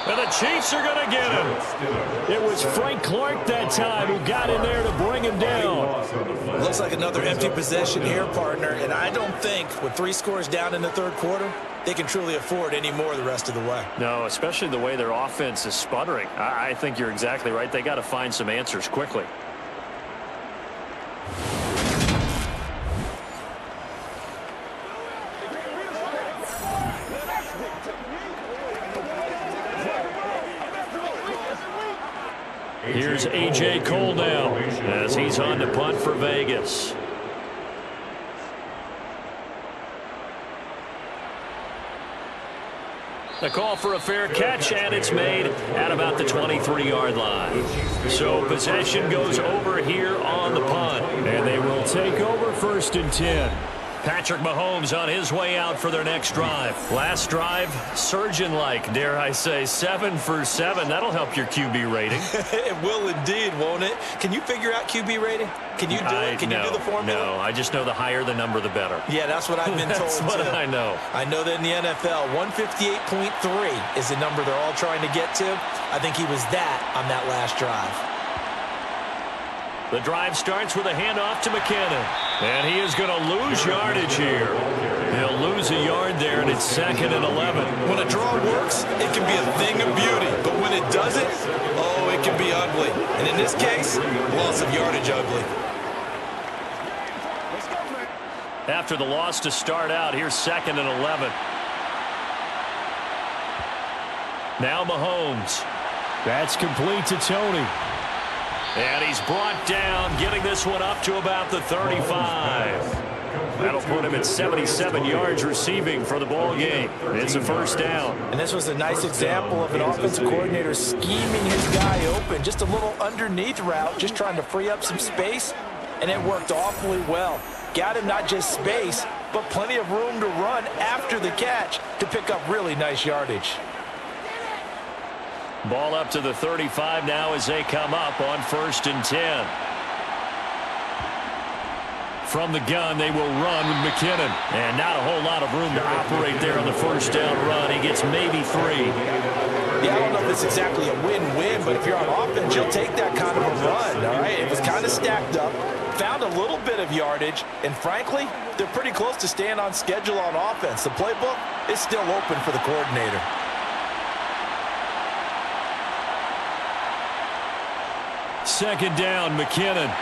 And the Chiefs are going to get him. It was Frank Clark that time who got in there to bring him down. Looks like another empty possession here, partner. And I don't think with 3 scores down in the third quarter, they can truly afford any more the rest of the way. No, especially the way their offense is sputtering. I think you're exactly right. They got to find some answers quickly. Here's A.J. Cole now as he's on to punt for Vegas. The call for a fair catch, and it's made at about the 23-yard line. So possession goes over here on the punt. And they will take over 1st and 10. Patrick Mahomes on his way out for their next drive. Last drive, surgeon-like, dare I say, 7 for 7. That'll help your QB rating. It will indeed, won't it? Can you figure out QB rating? Can you do it? Can you do the formula? No, I just know the higher the number, the better. Yeah, that's what I've been told, That's what I know. I know that in the NFL, 158.3 is the number they're all trying to get to. I think he was that on that last drive. The drive starts with a handoff to McKinnon. And he is going to lose yardage here. He'll lose a yard there, and it's 2nd and 11. When a draw works, it can be a thing of beauty. But when it doesn't, oh, it can be ugly. And in this case, loss of yardage ugly. After the loss to start out, here's 2nd and 11. Now Mahomes. That's complete to Tony. And he's brought down, getting this one up to about the 35. That'll put him at 77 yards receiving for the ball game. It's a 1st down. And this was a nice example of an offensive coordinator scheming his guy open. Just a little underneath route, just trying to free up some space. And it worked awfully well. Got him not just space, but plenty of room to run after the catch to pick up really nice yardage. Ball up to the 35 now as they come up on 1st and 10. From the gun, they will run with McKinnon. And not a whole lot of room to operate there on the 1st down run. He gets maybe 3. Yeah, I don't know if it's exactly a win-win, but if you're on offense, you'll take that kind of a run, all right? It was kind of stacked up, found a little bit of yardage, and frankly, they're pretty close to staying on schedule on offense. The playbook is still open for the coordinator. Second down, McKinnon.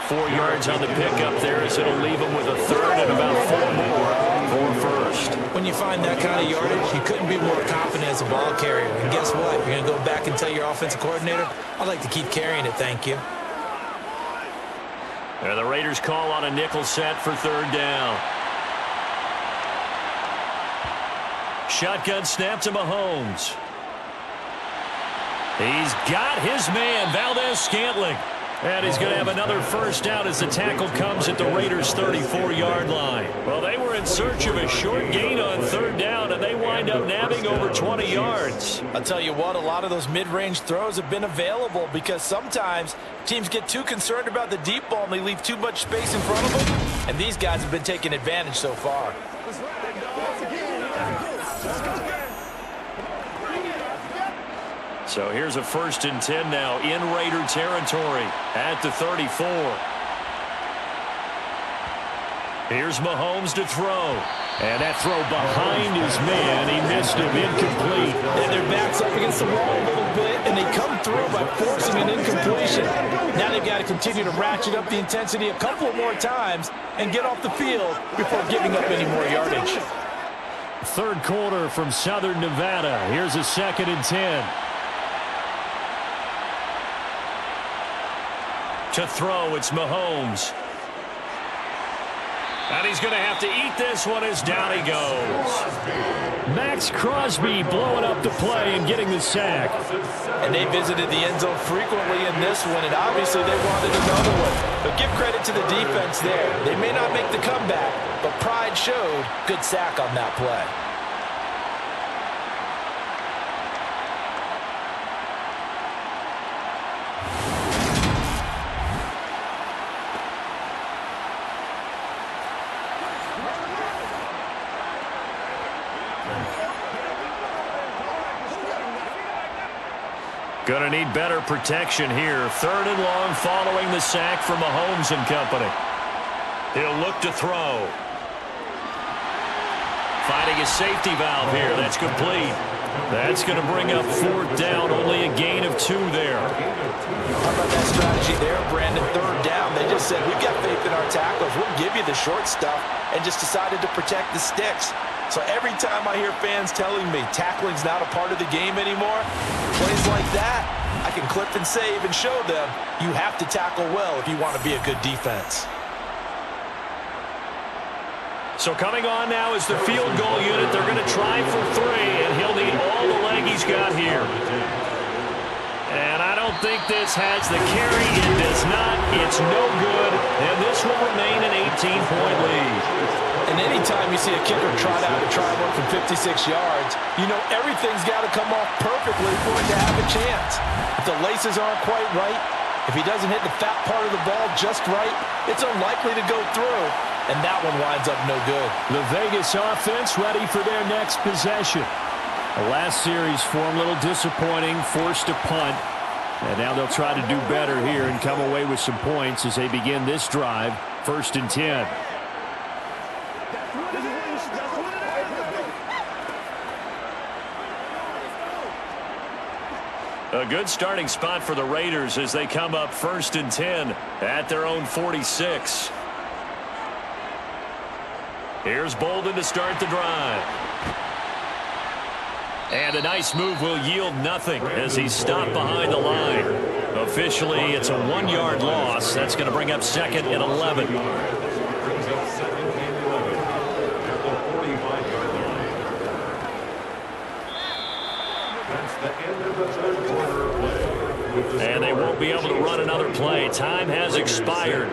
4 yards on the pickup there, as it'll leave him with a 3rd and about 4 more for 1st. When you find that kind of yardage, you couldn't be more confident as a ball carrier. And guess what? You're going to go back and tell your offensive coordinator, I'd like to keep carrying it, thank you. And the Raiders call on a nickel set for 3rd down. Shotgun snap to Mahomes. He's got his man, Valdez-Scantling. And he's going to have another 1st down as the tackle comes at the Raiders' 34-yard line. Well, they were in search of a short gain on 3rd down, and they wind up nabbing over 20 yards. I'll tell you what, a lot of those mid-range throws have been available because sometimes teams get too concerned about the deep ball and they leave too much space in front of them. And these guys have been taking advantage so far. So here's a 1st and 10 now in Raider territory at the 34. Here's Mahomes to throw. And that throw behind his man, he missed him, incomplete. And their backs up against the wall a little bit, and they come through by forcing an incompletion. Now they've got to continue to ratchet up the intensity a couple of more times and get off the field before giving up any more yardage. 3rd quarter from Southern Nevada. Here's a 2nd and 10. To throw, it's Mahomes. And he's going to have to eat this one as down he goes. Max Crosby blowing up the play and getting the sack. And they visited the end zone frequently in this one, and obviously they wanted another one. But give credit to the defense there. They may not make the comeback, but pride showed. Good sack on that play. Going to need better protection here. 3rd and long following the sack from Mahomes and company. He'll look to throw. Finding his safety valve here. That's complete. That's going to bring up 4th down. Only a gain of 2 there. How about that strategy there, Brandon? 3rd down. They just said, we've got faith in our tackles. We'll give you the short stuff, and just decided to protect the sticks. So every time I hear fans telling me tackling's not a part of the game anymore, plays like that, I can clip and save and show them you have to tackle well if you want to be a good defense. So coming on now is the field goal unit. They're going to try for 3, and he'll need all the leg he's got here. And I don't think this has the carry. It does not. It's no good. And this will remain an 18-point lead. And anytime you see a kicker trot out and try one from 56 yards, you know everything's got to come off perfectly for it to have a chance. If the laces aren't quite right, if he doesn't hit the fat part of the ball just right, it's unlikely to go through. And that one winds up no good. The Vegas offense ready for their next possession. The last series for them, a little disappointing, forced a punt. And now they'll try to do better here and come away with some points as they begin this drive. 1st and 10. A good starting spot for the Raiders as they come up 1st and 10 at their own 46. Here's Bolden to start the drive. And a nice move will yield nothing as he's stopped behind the line. Officially, it's a 1-yard loss. That's going to bring up 2nd and 11. And they won't be able to run another play. Time has expired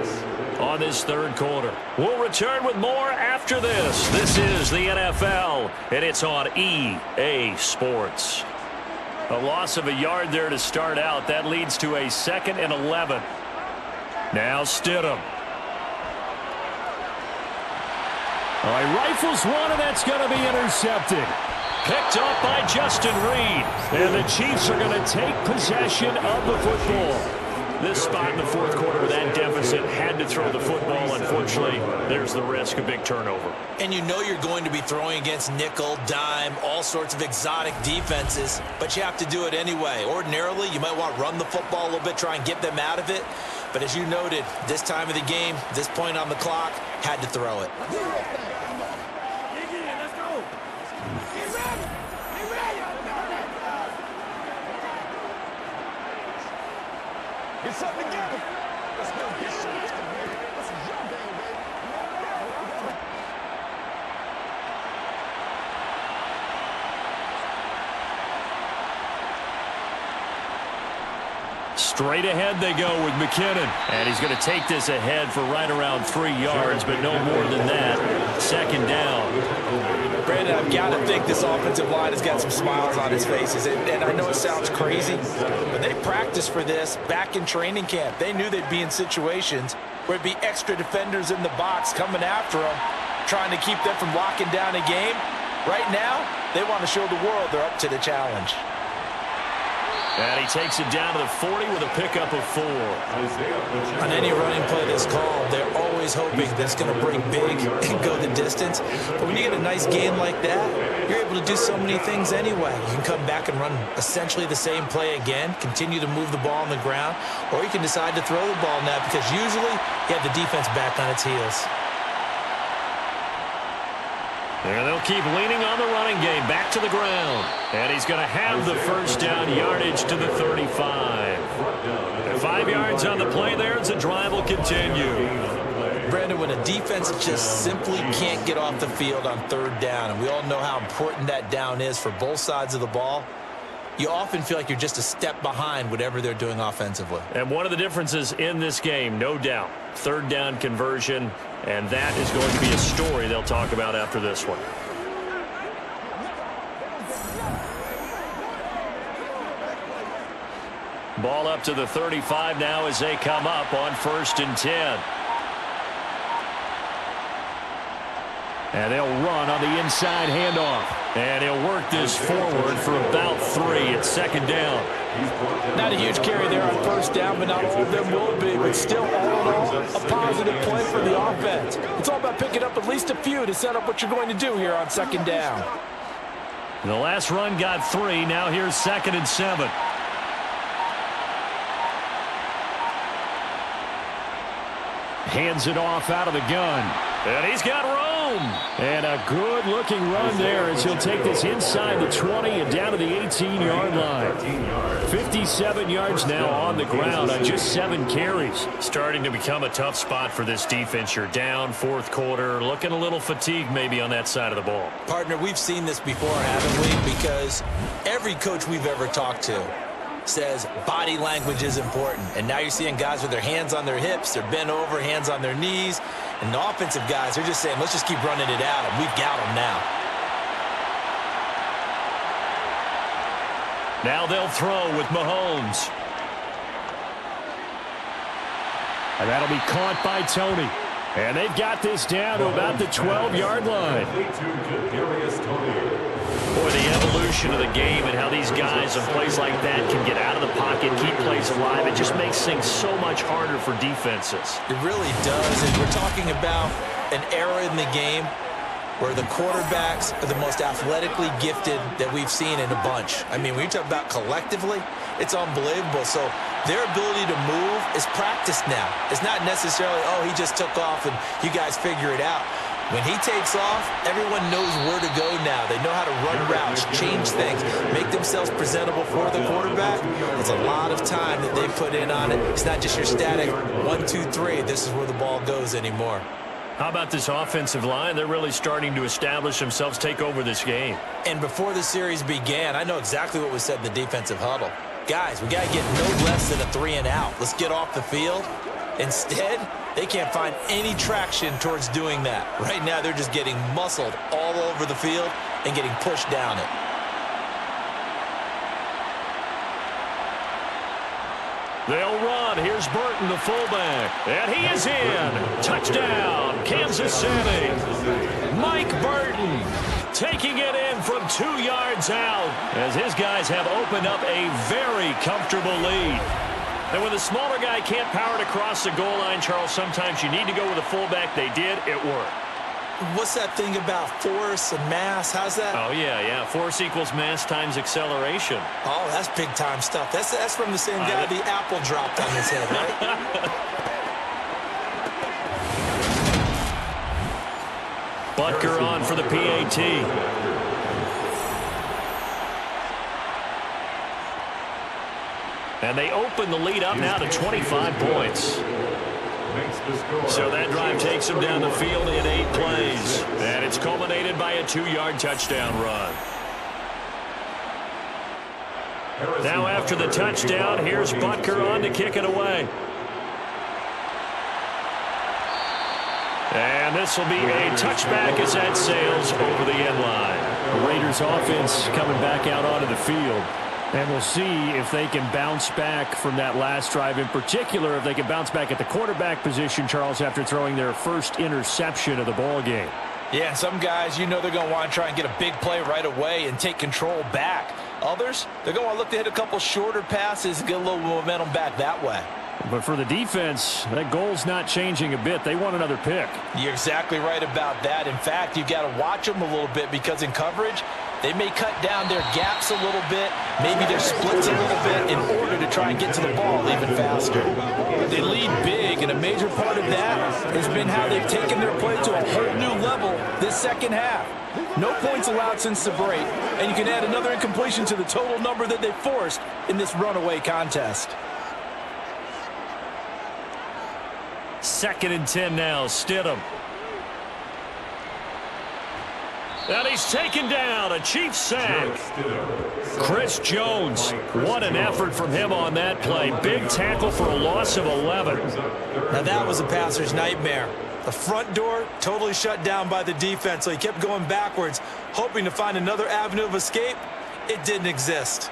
on this 3rd quarter. We'll return with more after this. This is the NFL, and it's on EA Sports. A loss of a yard there to start out. That leads to a 2nd and 11. Now Stidham. All right, rifles one, and that's going to be intercepted. Picked up by Justin Reed. And the Chiefs are going to take possession of the football. This spot in the 4th quarter with that deficit had to throw the football. Unfortunately, there's the risk of big turnover. And you know you're going to be throwing against nickel, dime, all sorts of exotic defenses, but you have to do it anyway. Ordinarily, you might want to run the football a little bit, try and get them out of it. But as you noted, this time of the game, this point on the clock, had to throw it. Get something together. Let's go. Get something together. This is your game, baby. Straight ahead they go with McKinnon. And he's going to take this ahead for right around 3 yards, but no more than that. 2nd down. Brandon, I've got to think this offensive line has got some smiles on his faces. And I know it sounds crazy, but they practiced for this back in training camp. They knew they'd be in situations where it'd be extra defenders in the box coming after them, trying to keep them from locking down a game. Right now, they want to show the world they're up to the challenge. And he takes it down to the 40 with a pickup of 4. On any running play that's called, they're always hoping that's going to break big and go the distance. But when you get a nice game like that, you're able to do so many things anyway. You can come back and run essentially the same play again, continue to move the ball on the ground, or you can decide to throw the ball now because usually you have the defense back on its heels. And they'll keep leaning on the running game back to the ground. And he's going to have the 1st down yardage to the 35. And 5 yards on the play there as the drive will continue. Brandon, when a defense just simply can't get off the field on 3rd down, and we all know how important that down is for both sides of the ball, you often feel like you're just a step behind whatever they're doing offensively. And one of the differences in this game, no doubt, 3rd down conversion, and that is going to be a story they'll talk about after this one. Ball up to the 35 now as they come up on 1st and 10. And they'll run on the inside handoff. And he'll work this forward for about 3. It's second down. Not a huge carry there on first down, but not all of them will be. But still, all in all, a positive play for the offense. It's all about picking up at least a few to set up what you're going to do here on second down. The last run got 3. Now here's 2nd and 7. Hands it off out of the gun. And he's got room. And a good-looking run there as he'll take this inside the 20 and down to the 18-yard line. 57 yards now on the ground on just 7 carries. Starting to become a tough spot for this defense. You're down, 4th quarter, looking a little fatigued maybe on that side of the ball. Partner, we've seen this before, haven't we? Because every coach we've ever talked to says body language is important. And now you're seeing guys with their hands on their hips, they're bent over, hands on their knees. And the offensive guys, they're just saying, let's just keep running it out, and we've got them now. Now they'll throw with Mahomes. And that'll be caught by Tony. And they've got this down to about the 12-yard line. Boy, the evolution of the game and how these guys in plays like that can get out of the pocket, keep plays alive, it just makes things so much harder for defenses. It really does, and we're talking about an era in the game where the quarterbacks are the most athletically gifted that we've seen in a bunch. I mean, when you talk about collectively, it's unbelievable. So their ability to move is practiced now. It's not necessarily, oh, he just took off and you guys figure it out. When he takes off, everyone knows where to go now. They know how to run routes, change things, make themselves presentable for the quarterback. It's a lot of time that they put in on it. It's not just your static 1, 2, 3. This is where the ball goes anymore. How about this offensive line? They're really starting to establish themselves, take over this game. And before the series began, I know exactly what was said in the defensive huddle. Guys, we got to get no less than a 3 and out. Let's get off the field. Instead, they can't find any traction towards doing that. Right now, they're just getting muscled all over the field and getting pushed down it. They'll run. Here's Burton, the fullback. And he is in. Touchdown, Kansas City. Mike Burton taking it in from 2 yards out as his guys have opened up a very comfortable lead. And when the smaller guy can't power it across the goal line, Charles, sometimes you need to go with a fullback. They did. It worked. What's that thing about force and mass? How's that? Oh, yeah. Force equals mass times acceleration. Oh, that's big-time stuff. That's from the same guy the apple dropped on his head, right? Butker on for the PAT. And they open the lead up now to 25 points. So that drive takes them down the field in 8 plays. And it's culminated by a 2-yard touchdown run. Now after the touchdown, here's Butker on to kick it away. And this will be a touchback as that sails over the end line. The Raiders offense coming back out onto the field. And we'll see if they can bounce back from that last drive, in particular if they can bounce back at the quarterback position, Charles, after throwing their first interception of the ball game. Yeah, some guys, you know they're going to want to try and get a big play right away and take control back. Others, they're going to want to look to hit a couple shorter passes and get a little momentum back that way. But for the defense, that goal's not changing a bit. They want another pick. You're exactly right about that. In fact, you've got to watch them a little bit because in coverage, they may cut down their gaps a little bit, maybe their splits a little bit in order to try and get to the ball even faster. They lead big, and a major part of that has been how they've taken their play to a whole new level this second half. No points allowed since the break, and you can add another incompletion to the total number that they forced in this runaway contest. 2nd and 10 now, Stidham. And he's taken down, a Chiefs sack. Chris Jones, what an effort from him on that play. Big tackle for a loss of 11. Now that was a passer's nightmare. The front door totally shut down by the defense, so he kept going backwards, hoping to find another avenue of escape. It didn't exist.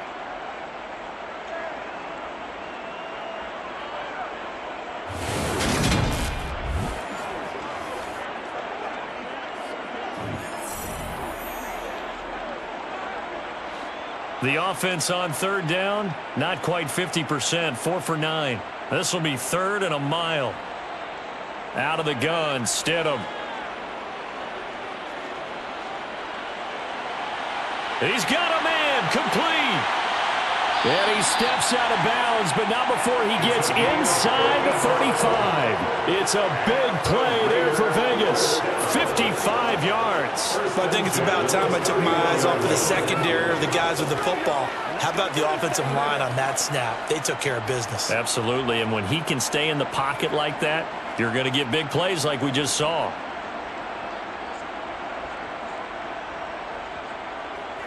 The offense on third down, not quite 50%, 4 for 9. This will be 3rd and a mile. Out of the gun, Stidham. He's got a man, complete. And he steps out of bounds, but not before he gets inside the 35. It's a big play there for Vegas. 55 yards. I think it's about time I took my eyes off of the secondary or the guys with the football. How about the offensive line on that snap? They took care of business. Absolutely, and when he can stay in the pocket like that, you're going to get big plays like we just saw.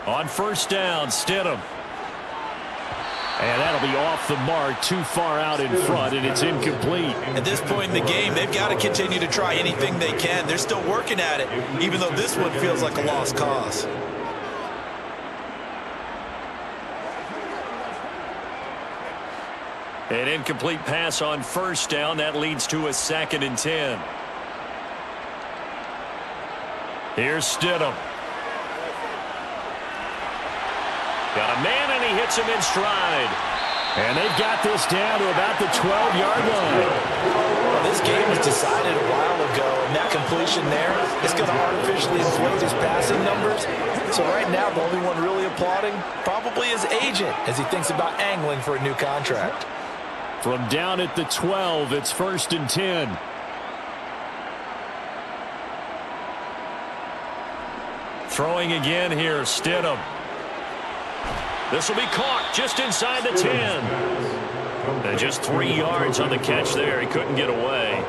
On first down, Stidham. And that'll be off the mark, too far out in front, and it's incomplete. At this point in the game, they've got to continue to try anything they can. They're still working at it, even though this one feels like a lost cause. An incomplete pass on first down. That leads to a 2nd and 10. Here's Stidham. Got a man, and he hits him in stride. And they've got this down to about the 12-yard line. Well, this game was decided a while ago, and that completion there is going to artificially inflate his passing numbers. So right now, the only one really applauding probably his agent as he thinks about angling for a new contract. From down at the 12, it's 1st and 10. Throwing again here, Stidham. This will be caught just inside the 10. And just 3 yards on the catch there. He couldn't get away.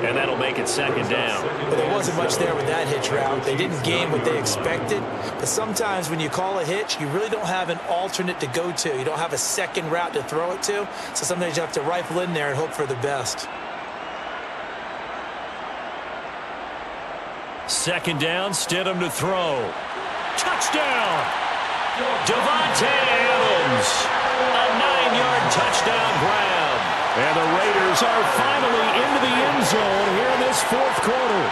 And that'll make it 2nd down. But there wasn't much there with that hitch route. They didn't gain what they expected. But sometimes when you call a hitch, you really don't have an alternate to go to. You don't have a second route to throw it to. So sometimes you have to rifle in there and hope for the best. 2nd down, Stidham to throw. Touchdown! Devontae Adams, a 9-yard touchdown grab. And the Raiders are finally into the end zone here in this 4th quarter.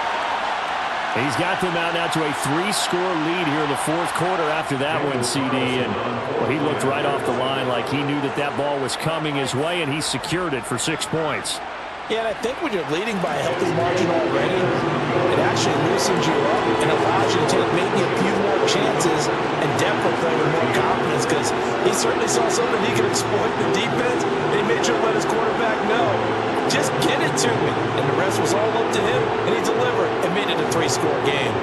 He's got them out now to a 3-score lead here in the 4th quarter after that one, CD. And well, he looked right off the line like he knew that that ball was coming his way, and he secured it for 6 points. Yeah, and I think when you're leading by a healthy margin already, it actually loosens you up and allows you to take maybe a few more chances and definitely play with more confidence because he certainly saw something he could exploit the defense. He made sure to let his quarterback know, just get it to me. And the rest was all up to him, and he delivered and made it a 3-score game.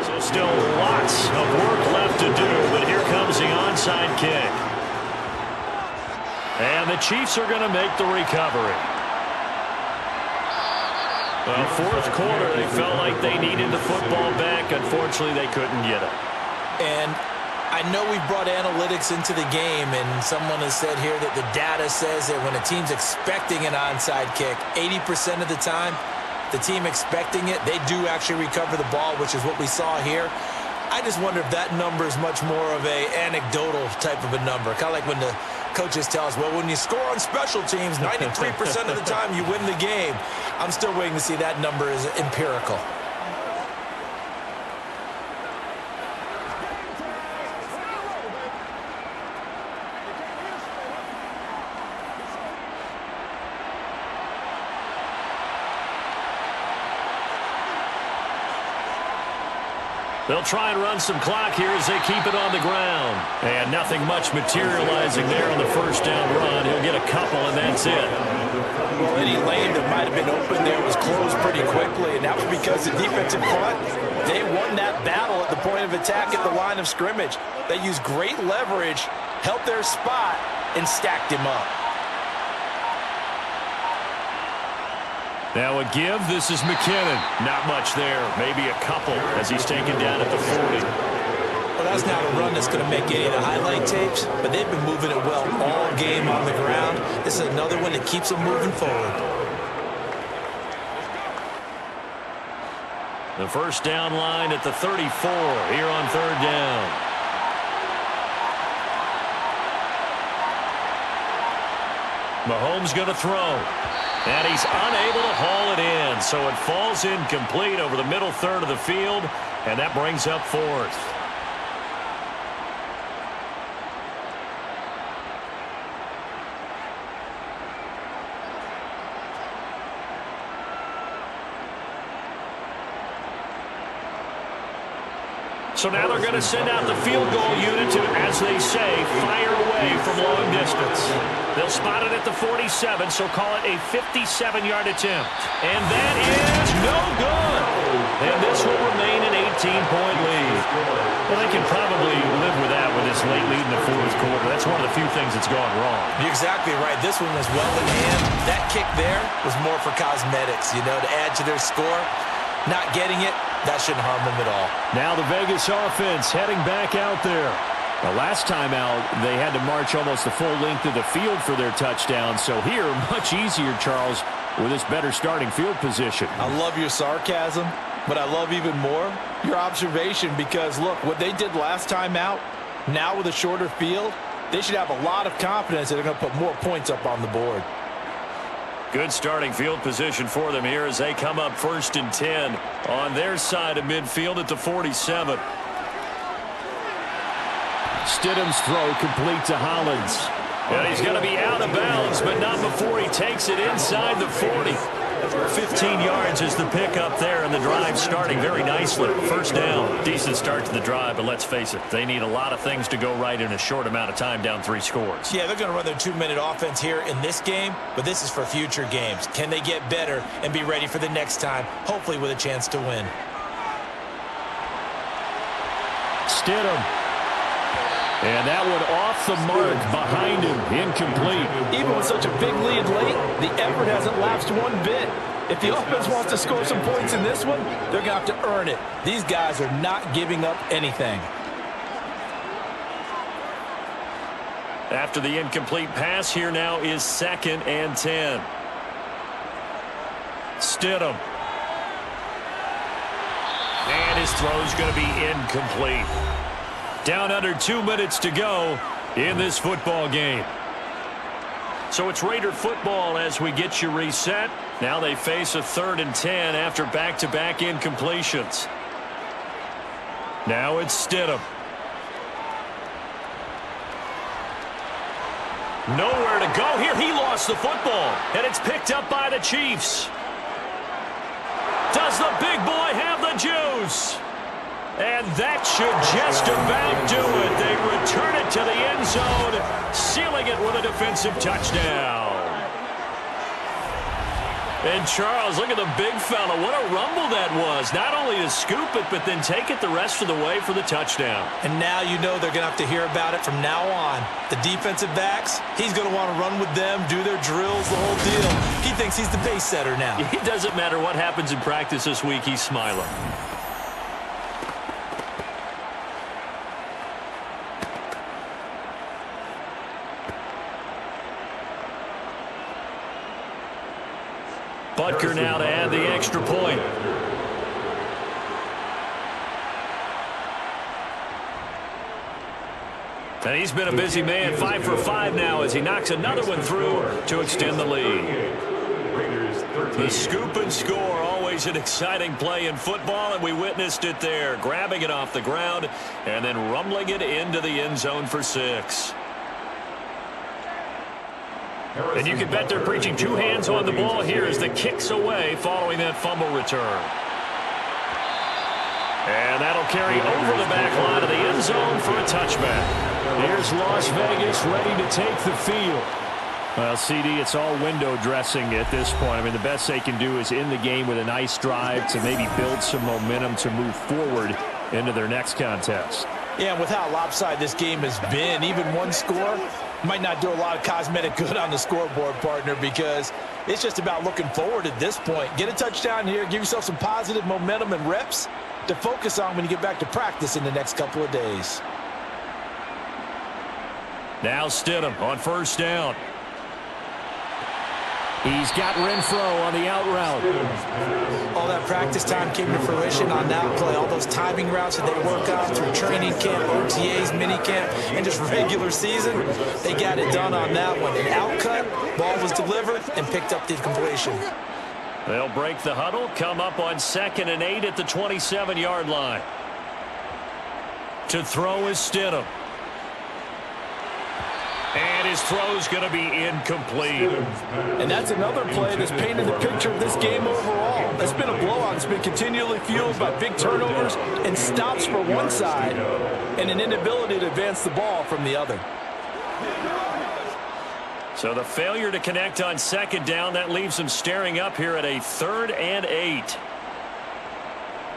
So still lots of work left to do, but here comes the onside kick. And the Chiefs are going to make the recovery. Well, 4th quarter, they felt like they needed the football back. Unfortunately, they couldn't get it. And I know we brought analytics into the game, and someone has said here that the data says that when a team's expecting an onside kick, 80% of the time, the team expecting it, they do actually recover the ball, which is what we saw here. I just wonder if that number is much more of a anecdotal type of a number. Kind of like when the coaches tell us, well, when you score on special teams, 93% of the time you win the game. I'm still waiting to see that number is empirical. They'll try and run some clock here as they keep it on the ground. And nothing much materializing there on the first down run. He'll get a couple, and that's it. Well, any lane that might have been open there was closed pretty quickly, and that was because the defensive front, they won that battle at the point of attack at the line of scrimmage. They used great leverage, held their spot, and stacked him up. Now a give. This is McKinnon. Not much there. Maybe a couple as he's taken down at the 40. Well, that's not a run that's going to make any of the highlight tapes, but they've been moving it well all game on the ground. This is another one that keeps them moving forward. The first down line at the 34 here on 3rd down. Mahomes going to throw. And he's unable to haul it in. So it falls incomplete over the middle third of the field. And that brings up 4th. So now they're going to send out the field goal unit to, as they say, fire away from long distance. They'll spot it at the 47, so call it a 57-yard attempt. And that is no good. And this will remain an 18-point lead. Well, they can probably live with that with this late lead in the fourth quarter. That's one of the few things that's gone wrong. You're exactly right. This one was well in hand. That kick there was more for cosmetics, to add to their score. Not getting it, that shouldn't harm them at all. Now the Vegas offense heading back out there. The last time out, they had to march almost the full length of the field for their touchdown. So here, much easier, Charles, with this better starting field position. I love your sarcasm, but I love even more your observation because, look, what they did last time out, now with a shorter field, they should have a lot of confidence that they're going to put more points up on the board. Good starting field position for them here as they come up 1st and 10 on their side of midfield at the 47. Stidham's throw complete to Hollins. And he's going to be out of bounds, but not before he takes it inside the 40. 15 yards is the pickup there, and the drive starting very nicely. First down. Decent start to the drive, but let's face it, they need a lot of things to go right in a short amount of time down 3 scores. Yeah, they're going to run their 2-minute offense here in this game, but this is for future games. Can they get better and be ready for the next time, hopefully with a chance to win? Stidham. And that one off the mark behind him, incomplete. Even with such a big lead late, the effort hasn't lapsed one bit. If the offense wants to score some points in this one, they're going to have to earn it. These guys are not giving up anything. After the incomplete pass, here now is 2nd and 10. Stidham. And his throw's going to be incomplete. Down under 2 minutes to go in this football game. So it's Raider football as we get you reset. Now they face a 3rd and 10 after back-to-back incompletions. Now it's Stidham. Nowhere to go here. He lost the football, and it's picked up by the Chiefs. Does the big boy have the juice? And that should just about do it. They return it to the end zone, sealing it with a defensive touchdown. And Charles, look at the big fella. What a rumble that was. Not only to scoop it, but then take it the rest of the way for the touchdown. And now you know they're going to have to hear about it from now on. The defensive backs, he's going to want to run with them, do their drills, the whole deal. He thinks he's the pace setter now. It doesn't matter what happens in practice this week, he's smiling. Butker now to add the extra point. And he's been a busy man, 5 for 5 now as he knocks another one through to extend the lead. The scoop and score, always an exciting play in football, and we witnessed it there, grabbing it off the ground and then rumbling it into the end zone for 6. And you can bet they're preaching 2 hands on the ball here as the kick's away following that fumble return. And that'll carry over the back line of the end zone for a touchback. Here's Las Vegas ready to take the field. Well, CD, it's all window dressing at this point. I mean, the best they can do is in the game with a nice drive to maybe build some momentum to move forward into their next contest. Yeah, and with how lopsided this game has been, even one score might not do a lot of cosmetic good on the scoreboard, partner, because it's just about looking forward at this point. Get a touchdown here, give yourself some positive momentum and reps to focus on when you get back to practice in the next couple of days. Now Stidham on first down. He's got Renfro on the out route. All that practice time came to fruition on that play. All those timing routes that they work on through training camp, OTAs, mini camp, and just regular season, they got it done on that one. An outcut, ball was delivered, and picked up the completion. They'll break the huddle, come up on 2nd and 8 at the 27-yard line. To throw is Stidham. And his throw's going to be incomplete. And that's another play that's painted the picture of this game overall. It's been a blowout. It's been continually fueled by big turnovers and stops for one side and an inability to advance the ball from the other. So the failure to connect on second down, that leaves them staring up here at a 3rd and 8.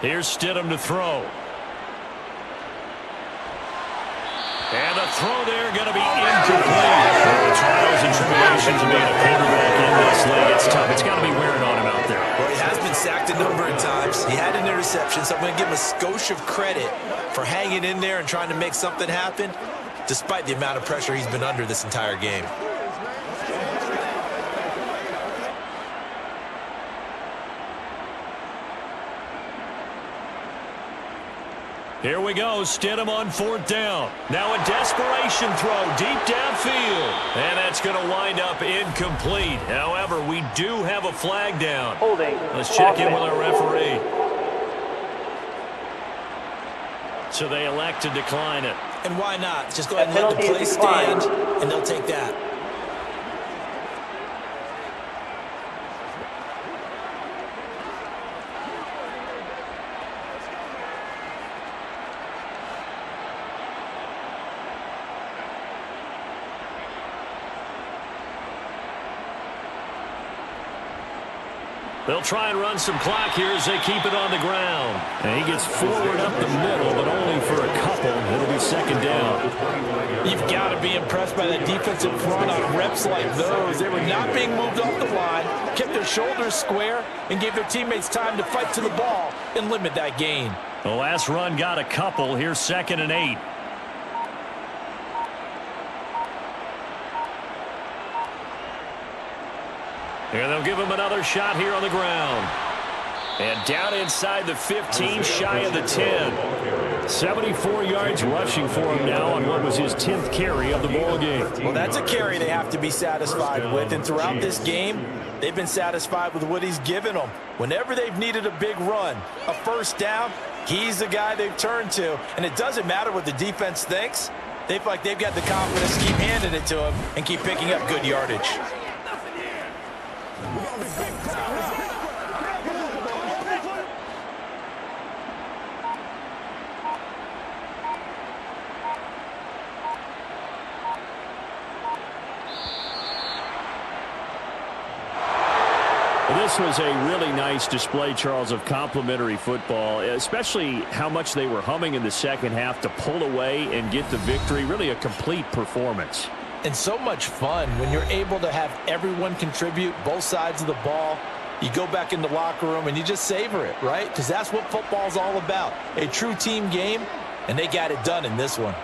Here's Stidham to throw. And the throw there going to be incomplete. The trials and tribulations of being a quarterback in this league, it's tough. It's got to be wearing on him out there. Well, he has been sacked a number of times. He had an interception, so I'm going to give him a skosh of credit for hanging in there and trying to make something happen, despite the amount of pressure he's been under this entire game. Here we go, Stidham on 4th down. Now a desperation throw deep downfield. And that's going to wind up incomplete. However, we do have a flag down. Holding. Let's check in with our referee. So they elect to decline it. And why not? Just go ahead and let the play stand, and they'll take that. They'll try and run some clock here as they keep it on the ground. And he gets forward up the middle, but only for a couple. It'll be 2nd down. You've got to be impressed by that defensive front on reps like those. They were not being moved off the line, kept their shoulders square, and gave their teammates time to fight to the ball and limit that gain. The last run got a couple. Here's 2nd and 8. And they'll give him another shot here on the ground. And down inside the 15, shy of the 10. 74 yards rushing for him now on what was his 10th carry of the ball game. Well, that's a carry they have to be satisfied with. And throughout this game, they've been satisfied with what he's given them. Whenever they've needed a big run, a first down, he's the guy they've turned to. And it doesn't matter what the defense thinks. They feel like they've got the confidence to keep handing it to him and keep picking up good yardage. This was a really nice display, Charles, of complimentary football, especially how much they were humming in the second half to pull away and get the victory. Really a complete performance. And so much fun when you're able to have everyone contribute, both sides of the ball. You go back in the locker room and you just savor it, right? Because that's what football's all about. A true team game, and they got it done in this one.